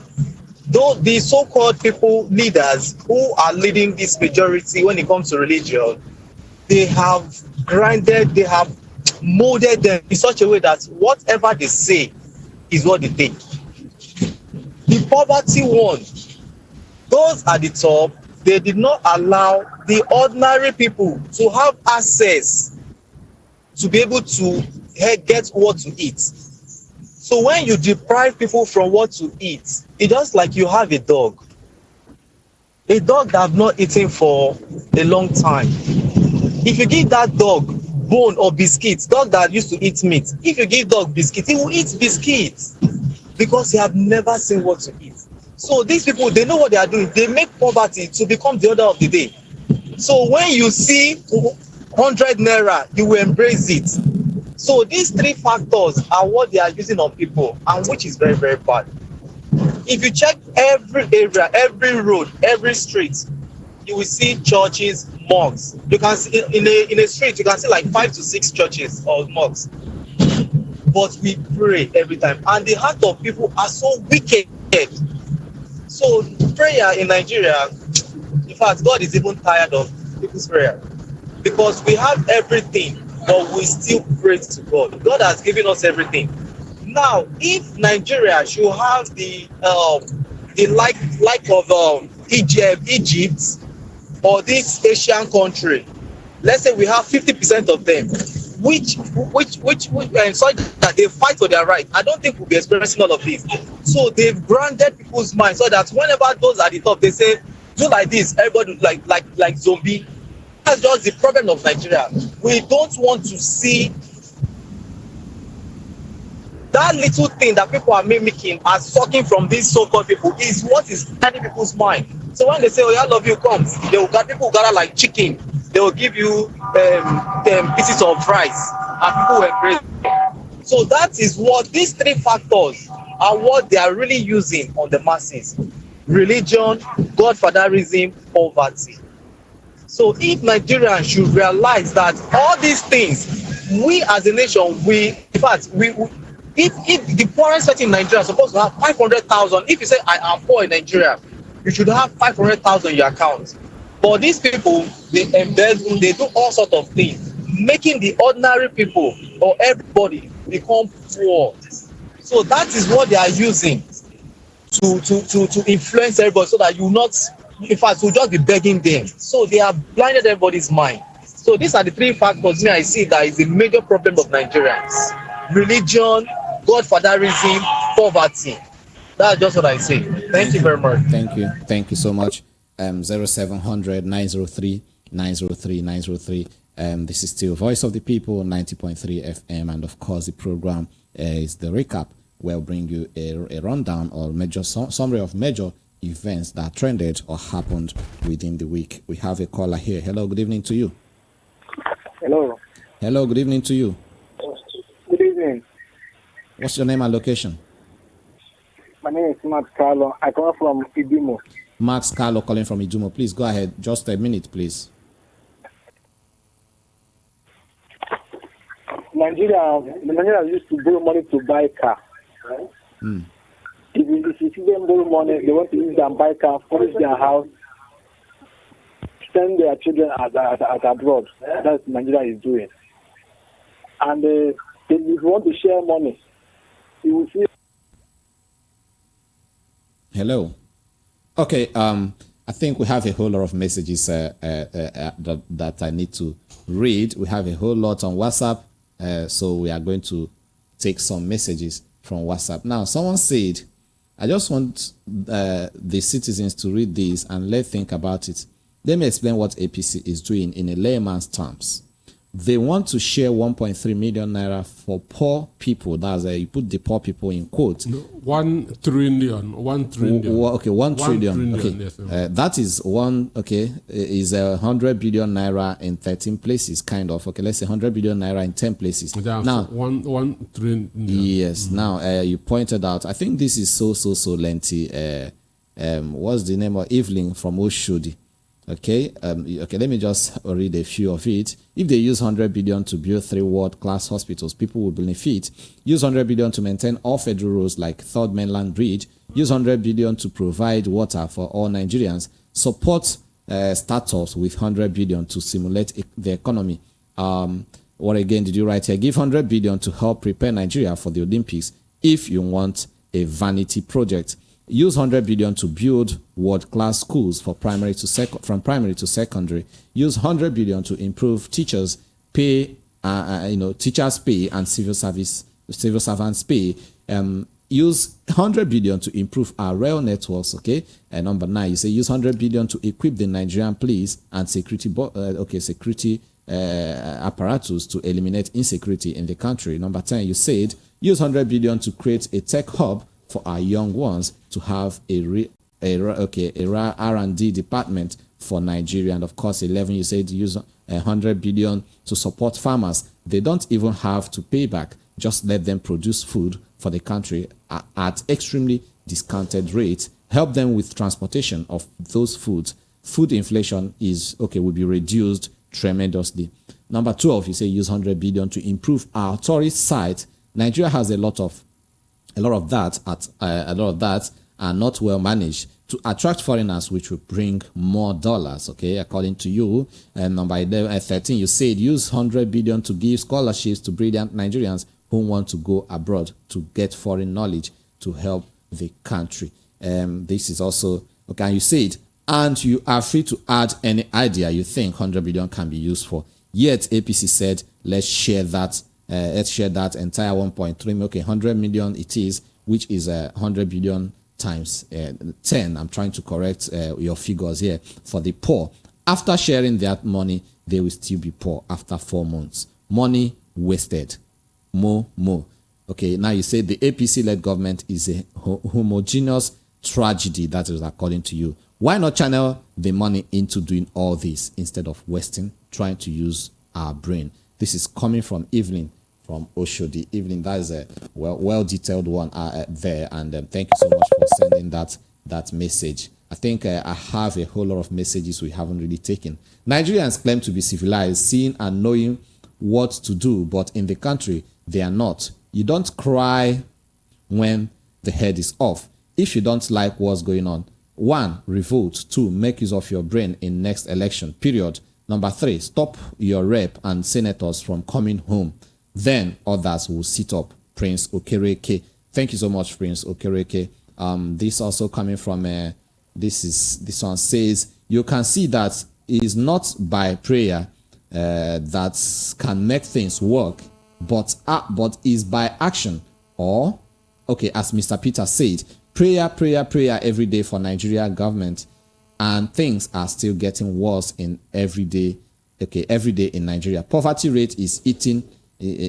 though the so-called people leaders who are leading this majority when it comes to religion, they have grinded, they have molded them in such a way that whatever they say is what they take. The poverty one, those at the top, they did not allow the ordinary people to have access to be able to get what to eat. So when you deprive people from what to eat, it's just like you have a dog that have not eaten for a long time. If you give that dog bone or biscuits, dog that used to eat meat, if you give dog biscuits, he will eat biscuits because he have never seen what to eat. So these people, they know what they are doing. They make poverty to become the order of the day. So when you see 100 naira, you will embrace it. So these three factors are what they are using on people, and which is very, very bad. If you check every area, every road, every street, you will see churches, mosques. You can see in a street, you can see like 5 to 6 churches or mosques. But we pray every time, and the heart of people are so wicked. So prayer in Nigeria, in fact, God is even tired of people's prayer, because we have everything, but we still pray to God. God has given us everything. Now, if Nigeria should have the like of Egypt or this Asian country, let's say we have 50% of them, which so that they fight for their right, I don't think we'll be experiencing all of this. So they've branded people's minds so that whenever those at the top, they say, do like this, everybody like zombie. That's just the problem of Nigeria. We don't want to see that little thing that people are mimicking as sucking from these so-called people is what is turning people's mind. So when they say, oh, I love you, come, people will gather like chicken. They will give you 10 pieces of rice, and people will embrace it. So that is what these three factors are what they are really using on the masses: religion, godfatherism, poverty. So if Nigerians should realize that all these things, we as a nation, if the poorest person in Nigeria is supposed to have 500,000, if you say I am poor in Nigeria, you should have 500,000 in your account. But these people, they embed, they do all sorts of things, making the ordinary people or everybody become poor. So that is what they are using to influence everybody, so that you will not, in fact, will just be begging them. So they have blinded everybody's mind. So these are the three factors I see that is a major problem of Nigerians: religion, godfatherism, poverty. That's just what I say. Thank you very much. Thank you so much. 0700 903 903 903. This is still Voice of the People, 90.3 FM, and of course the program is the recap, where we'll bring you a rundown or major summary of major events that trended or happened within the week. We have a caller here. Hello, good evening to you. Hello, good evening to you. Good evening. What's your name and location? My name is Max Carlo. I come from Ijeoma. Max Carlo calling from Ijeoma. Please go ahead. Just a minute, please. Nigeria used to borrow money to buy car. Right? If you see them borrow money, they want to use them buy car, furnish their house, send their children at abroad. That's what Nigeria is doing. And if you want to share money, you will see. Hello. Okay. I think we have a whole lot of messages that I need to read. We have a whole lot on WhatsApp, so we are going to take some messages from WhatsApp. Now, someone said, I just want the citizens to read this and let's think about it. Let me explain what APC is doing in a layman's terms. they want to share 1.3 million naira for poor people. That's you put the poor people in quotes. No, 1 trillion. 1 trillion. Okay, 1 trillion. Okay, yes, that is one. Okay, is 100 billion naira in 13 places, kind of. Okay, let's say 100 billion naira in 10 places. That's now, 1 trillion. Yes. Now, you pointed out. I think this is so lengthy. What's the name of Evelyn from Oshodi? Okay, okay, let me just read a few of it. If they use 100 billion to build 3 world-class hospitals, people will benefit. Use 100 billion to maintain all federal roads like Third Mainland Bridge. Use 100 billion to provide water for all Nigerians. Support startups with 100 billion to stimulate the economy. What again did you write here? Give 100 billion to help prepare Nigeria for the Olympics if you want a vanity project. Use 100 billion to build world-class schools for from primary to secondary. Use 100 billion to improve teachers' pay, teachers' pay and civil servants' pay. Use 100 billion to improve our rail networks. Okay, and number 9, you say use 100 billion to equip the Nigerian police and security apparatus to eliminate insecurity in the country. Number 10, you said use 100 billion to create a tech hub for our young ones to have a R&D department for Nigeria. And of course, 11, you said use 100 billion to support farmers. They don't even have to pay back. Just let them produce food for the country at extremely discounted rates. Help them with transportation of those foods. Food inflation will be reduced tremendously. Number 12, you say use 100 billion to improve our tourist site. Nigeria has a lot of that are not well managed to attract foreigners, which will bring more dollars. Okay, according to you. And number 13, you said use 100 billion to give scholarships to brilliant Nigerians who want to go abroad to get foreign knowledge to help the country. This is also okay. And you said, and you are free to add any idea you think 100 billion can be used for. Yet APC said, let's share that entire 1.3 million. Okay, 100 million it is, which is 100 billion times 10. I'm trying to correct your figures here. For the poor, after sharing that money, they will still be poor after 4 months. Money wasted. More. Okay, now you say the APC-led government is a homogeneous tragedy. That is according to you. Why not channel the money into doing all this instead of wasting, trying to use our brain? This is coming from Evelyn from Oshodi. Evelyn, that is a well detailed one there, and thank you so much for sending that message. I think I have a whole lot of messages we haven't really taken. Nigerians claim to be civilized, seeing and knowing what to do, but in the country they are not. You don't cry when the head is off. If you don't like what's going on, 1, revolt. 2, make use of your brain in next election, period. Number 3, stop your rep and senators from coming home. Then others will sit up. Prince Okereke. Thank you so much, Prince Okereke. This also coming from this one says, you can see that it is not by prayer that can make things work, but is by action. Or, okay, as Mr. Peter said, prayer every day for Nigeria government, and things are still getting worse every day in Nigeria. Poverty rate is eating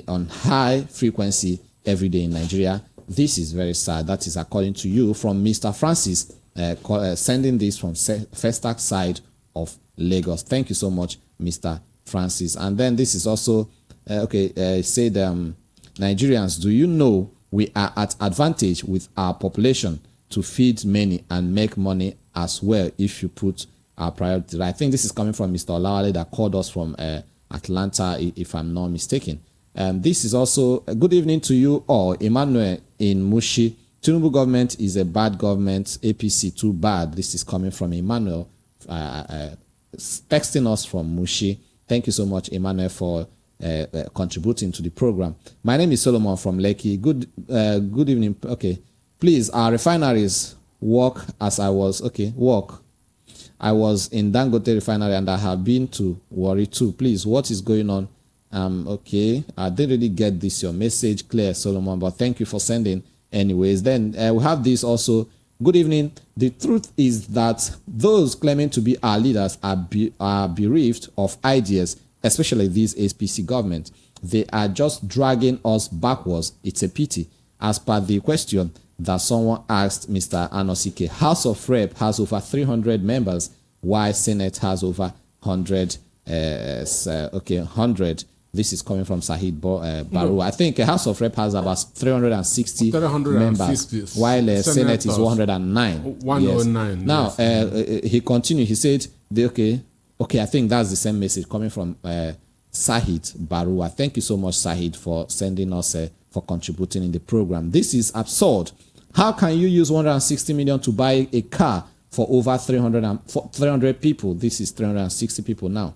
on high frequency every day in Nigeria. This is very sad. That is according to you from Mr. Francis, sending this from Festac side of Lagos. Thank you so much, Mr. Francis. And then this is also said, Nigerians, do you know we are at advantage with our population to feed many and make money as well if you put our priority. I think this is coming from Mr. Olawale that called us from Atlanta, if I'm not mistaken. This is also a good evening to you all. Emmanuel in Mushi. Tinubu government is a bad government. APC too bad. This is coming from Emmanuel, texting us from Mushi. Thank you so much, Emmanuel, for contributing to the program. My name is Solomon from Lekki. Good evening. Okay, please, our refineries work as I was. Okay, work. I was in Dangote refinery and I have been to Warri too. Please, what is going on? Okay, I didn't really get this your message clear, Solomon, but thank you for sending. Anyways, then we have this also. Good evening. The truth is that those claiming to be our leaders are bereaved of ideas. especially this APC government. They are just dragging us backwards. It's a pity. As per the question that someone asked Mr. Anosike, House of Rep has over 300 members, while Senate has over 100. 100. This is coming from Sahid Baru. I think House of Rep has about 360 members, while Senate is 109. 109. Yes. Now, he continued. He said, okay, I think that's the same message coming from Sahid Baru. Thank you so much, Sahid, for sending us, for contributing in the program. This is absurd. How can you use 160 million to buy a car for over 300 people? This is 360 people now,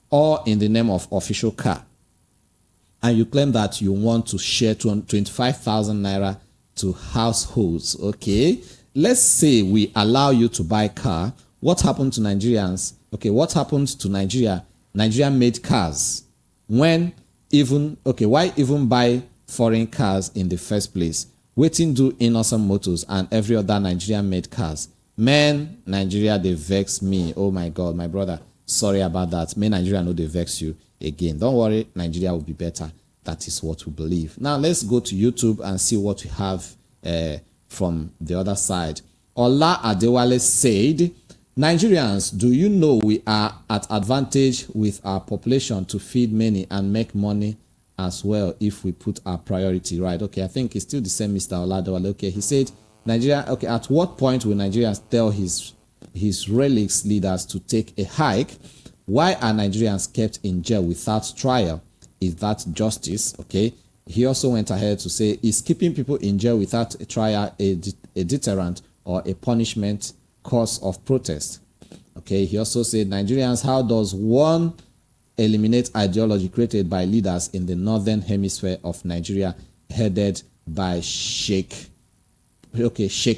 all in the name of official car. And you claim that you want to share 25,000 naira to households. Okay, let's say we allow you to buy a car. What happened to Nigerians? Okay, what happened to Nigeria? Nigeria made cars. Why even buy foreign cars in the first place? Waiting do Innocent Motors and every other Nigerian made cars. Man, Nigeria, they vex me. Oh my God, my brother. Sorry about that. May Nigeria know they vex you again. Don't worry, Nigeria will be better. That is what we believe. Now let's go to YouTube and see what we have from the other side. Ola Adewale said, Nigerians, do you know we are at advantage with our population to feed many and make money as well if we put our priority right? Okay, I think it's still the same Mr. Ola Adewale. Okay, he said, Nigeria, okay, at what point will Nigerians tell his relics leaders to take a hike? Why are Nigerians kept in jail without trial? Is that justice? Okay. He also went ahead to say, is keeping people in jail without a trial a deterrent or a punishment cause of protest? Okay. He also said, Nigerians, how does one eliminate ideology created by leaders in the northern hemisphere of Nigeria headed by Sheikh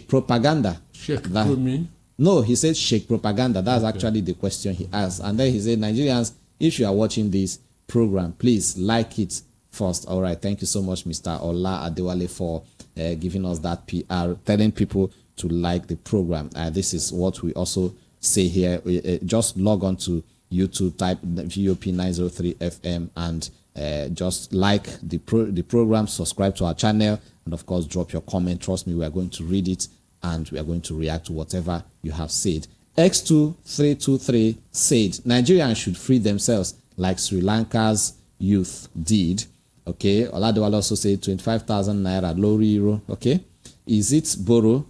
propaganda? No, he said Sheikh propaganda. That's actually the question he asked. And then he said, Nigerians, if you are watching this program, please like it first. All right. Thank you so much, Mr. Ola Adewale, for giving us that PR, telling people to like the program. This is what we also say here. Just log on to YouTube, type VOP 903 FM, and just like the program, subscribe to our channel, and of course, drop your comment. Trust me, we are going to read it, and we are going to react to whatever you have said. X2323 said, Nigerians should free themselves like Sri Lanka's youth did. Okay. Oladewale also said 25,000 naira, lori euro. Okay. Is it borrow,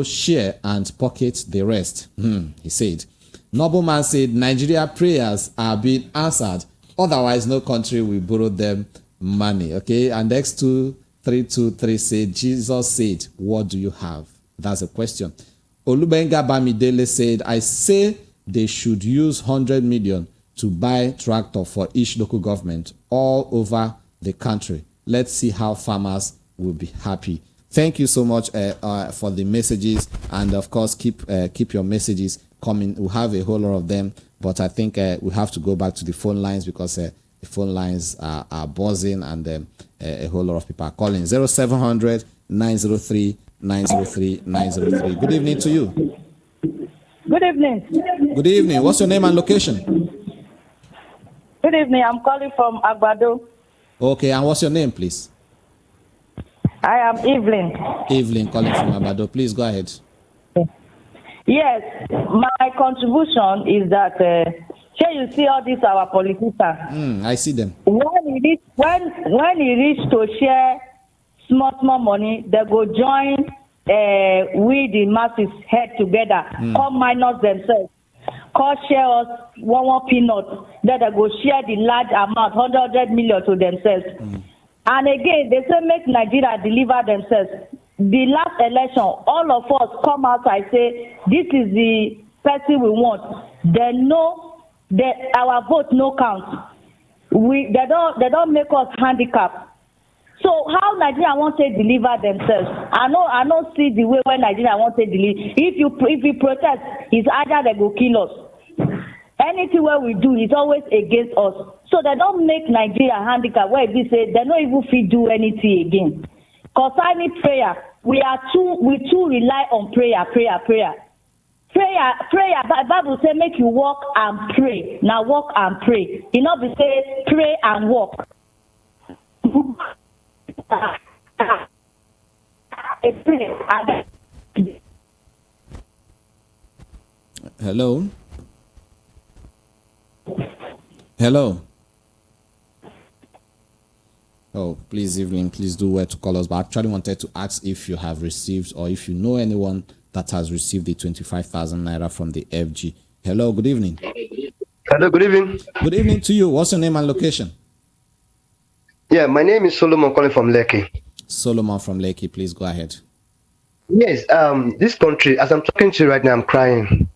share, and pocket the rest? He said. Nobleman said, Nigeria prayers are being answered. Otherwise, no country will borrow them money. Okay. And X2323 said, Jesus said, what do you have? That's a question. Olubenga Bamidele said, I say they should use 100 million to buy tractor for each local government all over the country. Let's see how farmers will be happy. Thank you so much for the messages, and of course keep your messages coming. We have a whole lot of them, but I think we have to go back to the phone lines because the phone lines are buzzing, and a whole lot of people are calling. 0700 903 903 903. Good evening to you. Good evening. Good evening. What's your name and location? Good evening. I'm calling from Agbado. Okay, and what's your name, please? I am Evelyn. Evelyn, calling from Agbado. Please go ahead. Yes, my contribution is that here you see all these our politicians. I see them. When he reach to share small money, they go join we the masses head together, come minus themselves. Call share us one peanut, then they go share the large amount, 100 million to themselves. And again, they say make Nigeria deliver themselves. The last election, all of us come out and say, this is the person we want. They know that our vote no count. They don't make us handicapped. So how Nigeria want to deliver themselves? I know see the way when Nigeria want to deliver. If you protest, it's either they go kill us. Anything where we do is always against us. So they don't make Nigeria handicap where they say they don't even fit do anything again. Concerning prayer, we too rely on prayer. prayer. Bible say make you walk and pray. Now walk and pray. You know, be say pray and walk. Hello. Hello. Oh, please, Evelyn, please do well to call us. But I actually wanted to ask if you have received or if you know anyone that has received the 25,000 naira from the FG. Hello, good evening. Hello, good evening. Good evening to you. What's your name and location? Yeah, my name is Solomon calling from Lekki. Solomon from Lekki, please go ahead. Yes, this country, as I'm talking to you right now, I'm crying.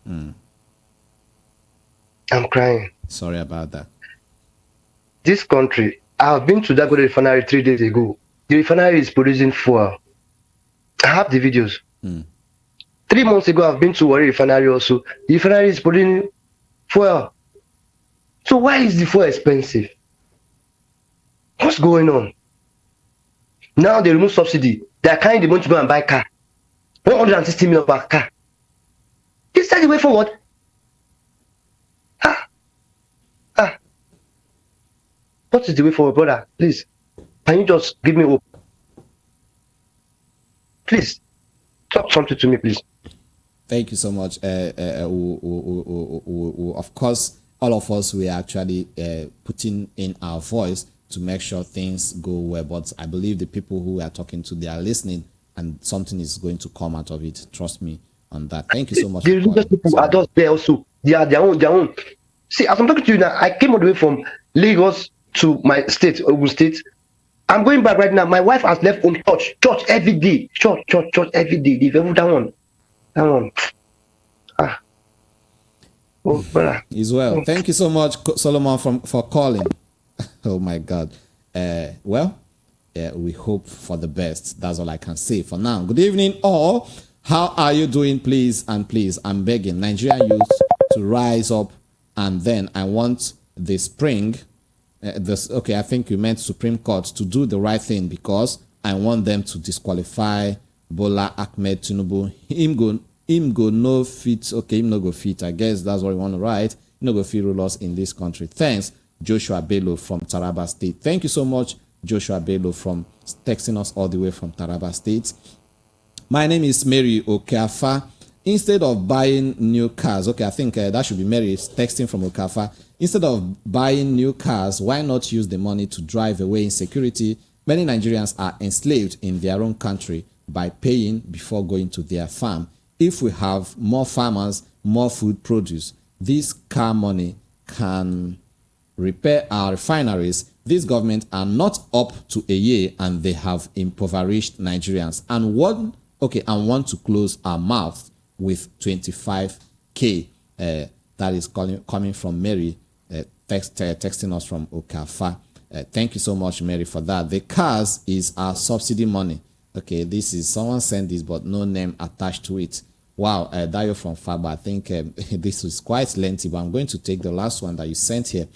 I'm crying. Sorry about that. This country, I've been to Dagote refinery 3 days ago. The refinery is producing fuel. I have the videos. 3 months ago, I've been to Warri refinery also. The refinery is producing fuel. So why is the fuel expensive? What's going on? Now they remove subsidy. They are carrying the money to go and buy car. 160 million per car. Is that the way forward? What is the way forward, brother? Please, can you just give me hope? Please, talk something to me, please. Thank you so much. Of course, all of us, we are actually putting in our voice to make sure things go well. But I believe the people who we are talking to, they are listening, and something is going to come out of it. Trust me on that. Thank you so much. The religious people are just there also. They are their own. See, as I'm talking to you now, I came all the way from Lagos to my state, Ogun State. I'm going back right now. My wife has left home church every day. Church every day. They've ever that one. Oh, brother. Is well. Thank you so much, Solomon, for calling. Oh my God. We hope for the best. That's all I can say for now. Good evening, all. How are you doing? Please, I'm begging Nigerian youth to rise up, and then I want the spring. I think you meant Supreme Court to do the right thing, because I want them to disqualify Bola Ahmed Tinubu. Him go no fit. Okay, him no go fit. I guess that's what you want to write. No go fit rule us in this country. Thanks, Joshua Bello from Taraba State. Thank you so much, Joshua Bello, from texting us all the way from Taraba State. My name is Mary Okafa. Instead of buying new cars, okay, I think that should be Mary texting from Okafa. Instead of buying new cars, why not use the money to drive away insecurity? Many Nigerians are enslaved in their own country by paying before going to their farm. If we have more farmers, more food produce, this car money can repair our refineries. These governments are not up to a year, and they have impoverished Nigerians and want to close our mouth with 25K. That is coming from Mary, texting us from Okafa. Thank you so much, Mary, for that. The cars is our subsidy money. Okay, this is someone sent this, but no name attached to it. Wow, Dayo from Faba. I think this is quite lengthy, but I'm going to take the last one that you sent here.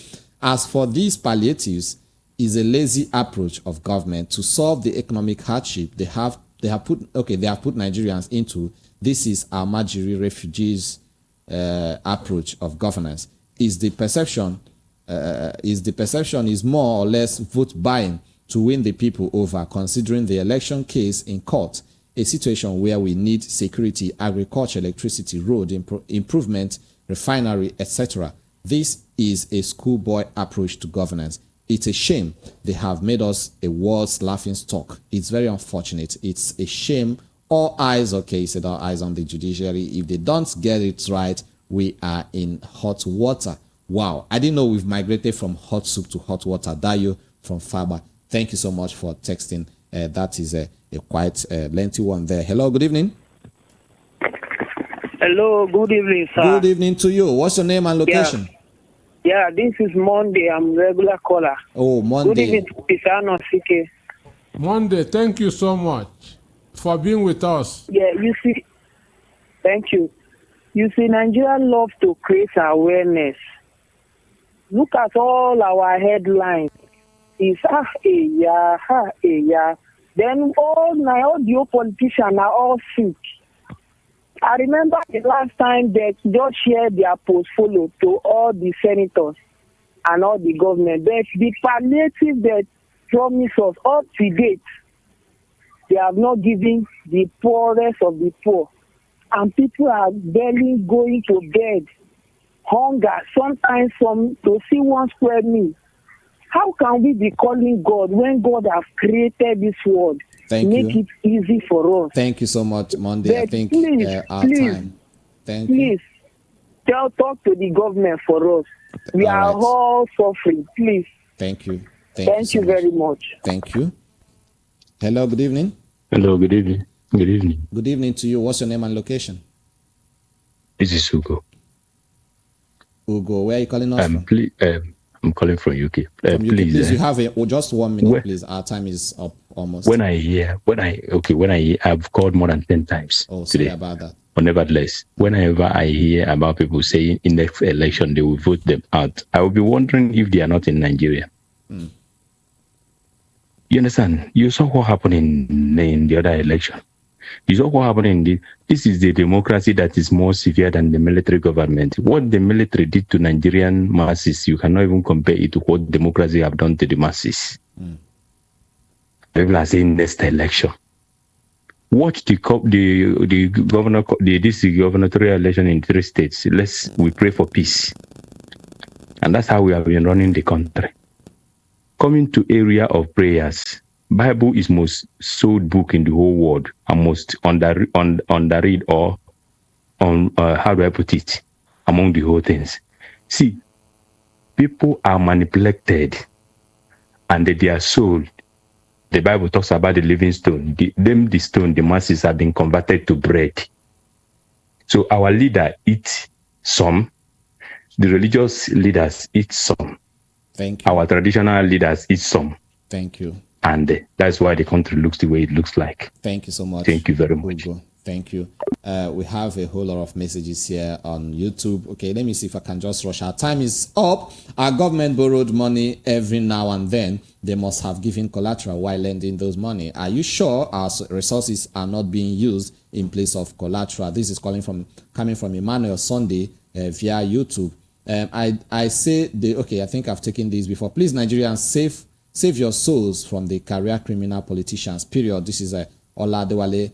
As for these palliatives, is a lazy approach of government to solve the economic hardship they have put Nigerians into. This is our Majiri refugees approach of governance. Is the perception is more or less vote buying to win the people over, considering the election case in court, a situation where we need security, agriculture, electricity, road improvement, refinery, etc. This is a schoolboy approach to governance. It's a shame they have made us a world's laughing stock. It's very unfortunate. It's a shame. All eyes on the judiciary. If they don't get it right, we are in hot water. Wow, I didn't know we've migrated from hot soup to hot water. Dayo from Faba. Thank you so much for texting. That is a quite lengthy one there. Hello, good evening. Hello, good evening, sir. Good evening to you. What's your name and location? Yeah, this is Monday. I'm regular caller. Oh, Monday. Good evening, Pisano CK. Monday, thank you so much for being with us. Yeah, you see, thank you. You see, Nigeria love to create awareness. Look at all our headlines. It's yeah. Then all the politicians are all sick. I remember the last time that just shared their portfolio to all the senators and all the government. But the palliative that promised us up to date, they have not given the poorest of the poor. And people are barely going to bed. Hunger, sometimes to see one square meal. How can we be calling God when God has created this world? Make it easy for us. Thank you so much, Monday. I think our time. Thank you. Talk to the government for us. We are all suffering. Please. Thank you. Thank you very much. Thank you. Hello, good evening. Hello, good evening. Good evening. Good evening to you. What's your name and location? This is Ugo. Ugo, where are you calling us from? I'm calling from UK. From UK, please, you have just 1 minute, please. Our time is up almost. I've called more than 10 times. Oh, sorry today. about that. But nevertheless, whenever I hear about people saying in the election they will vote them out, I will be wondering if they are not in Nigeria. You understand? You saw what happened in the other election. You saw what happened this is the democracy that is more severe than the military government. What the military did to Nigerian masses, you cannot even compare it to what democracy have done to the masses. People are saying next election. Watch the gubernatorial election in 3 states. We pray for peace. And that's how we have been running the country. Coming to area of prayers, Bible is most sold book in the whole world and most underread or how do I put it, among the whole things. See, people are manipulated and they are sold. The Bible talks about the living stone. The stone, the masses have been converted to bread. So our leader eats some, the religious leaders eat some. Thank you. Our traditional leaders eat some. Thank you. And that's why the country looks the way it looks like. Thank you so much. Thank you very much. Ugo. Thank you. We have a whole lot of messages here on YouTube. Okay, let me see if I can just rush. Our time is up. Our government borrowed money every now and then. They must have given collateral while lending those money. Are you sure our resources are not being used in place of collateral? This is coming from Emmanuel Sunday via YouTube. I say, I think I've taken this before. Please, Nigerians, save your souls from the career criminal politicians, period. This is Ola Dewale.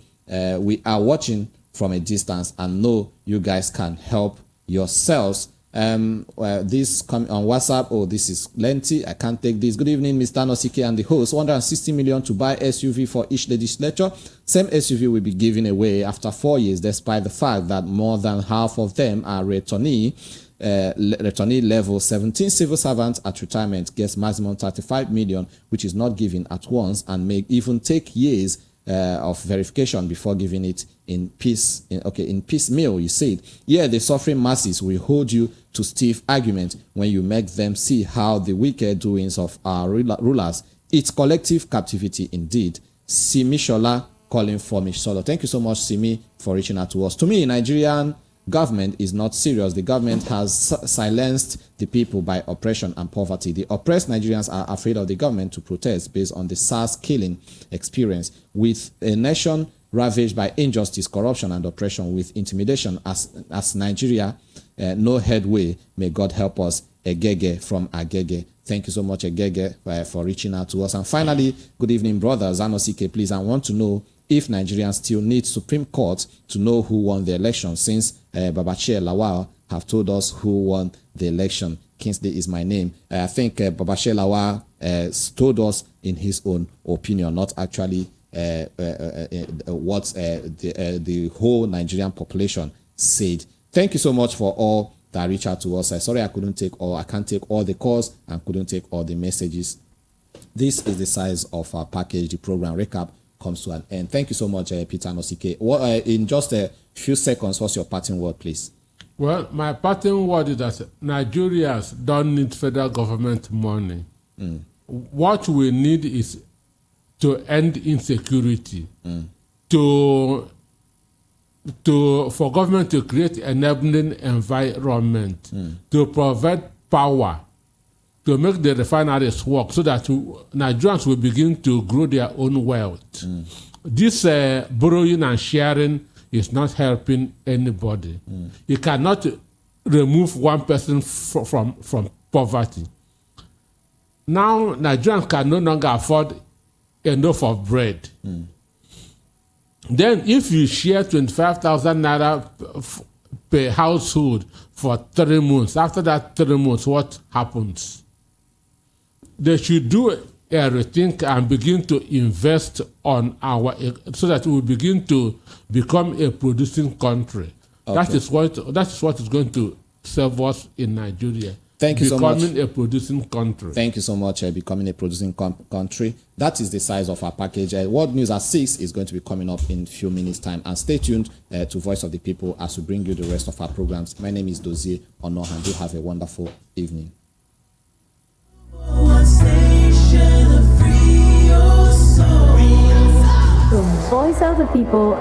We are watching from a distance and know you guys can help yourselves. This come on WhatsApp. Oh, this is lengthy. I can't take this. Good evening, Mr. Nosike and the host. 160 million to buy SUV for each legislature. Same SUV will be given away after 4 years, despite the fact that more than half of them are returnee level 17 civil servants at retirement gets maximum 35 million, which is not given at once and may even take years of verification before giving it in piecemeal. You said, the suffering masses will hold you to stiff argument when you make them see how the wicked doings of our rulers. It's collective captivity indeed. Simi Shola calling for Misholo. Thank you so much, Simi, for reaching out to us. To me, Nigerian government is not serious. The government has silenced the people by oppression and poverty. The oppressed Nigerians are afraid of the government to protest based on the SARS killing experience. With a nation ravaged by injustice, corruption, and oppression, with intimidation as Nigeria, no headway. May God help us. Egege from Agege. Thank you so much, Egege, for reaching out to us. And finally, good evening, brothers. Anosike, please, I want to know if Nigerians still need Supreme Court to know who won the election, since Babachir Lawal have told us who won the election. Kingsley is my name. I think Babachir Lawal told us in his own opinion, not actually what the whole Nigerian population said. Thank you so much for all that reach out to us. Sorry I can't take all the calls and couldn't take all the messages. This is the size of our package. The program recap comes to an end. Thank you so much, Peter Nosike. In just a few seconds, what's your parting word, please? Well, my parting word is that Nigerians don't need federal government money. What we need is to end insecurity, for government to create enabling environment, to provide power, to make the refineries work so that Nigerians will begin to grow their own wealth. This borrowing and sharing is not helping anybody. You cannot remove one person from poverty. Now, Nigerians can no longer afford enough of bread. Then, if you share 25,000 naira per household for 3 months, after that 3 months, what happens? They should do a rethink and begin to invest on so that we will begin to become a producing country. Okay. That is what is going to serve us in Nigeria. Thank you so much. Becoming a producing country. Thank you so much. Becoming a producing country. That is the size of our package. World News at 6 is going to be coming up in a few minutes' time. And stay tuned to Voice of the People as we bring you the rest of our programs. My name is Dozie Onohan. Do have a wonderful evening. The Voice of the People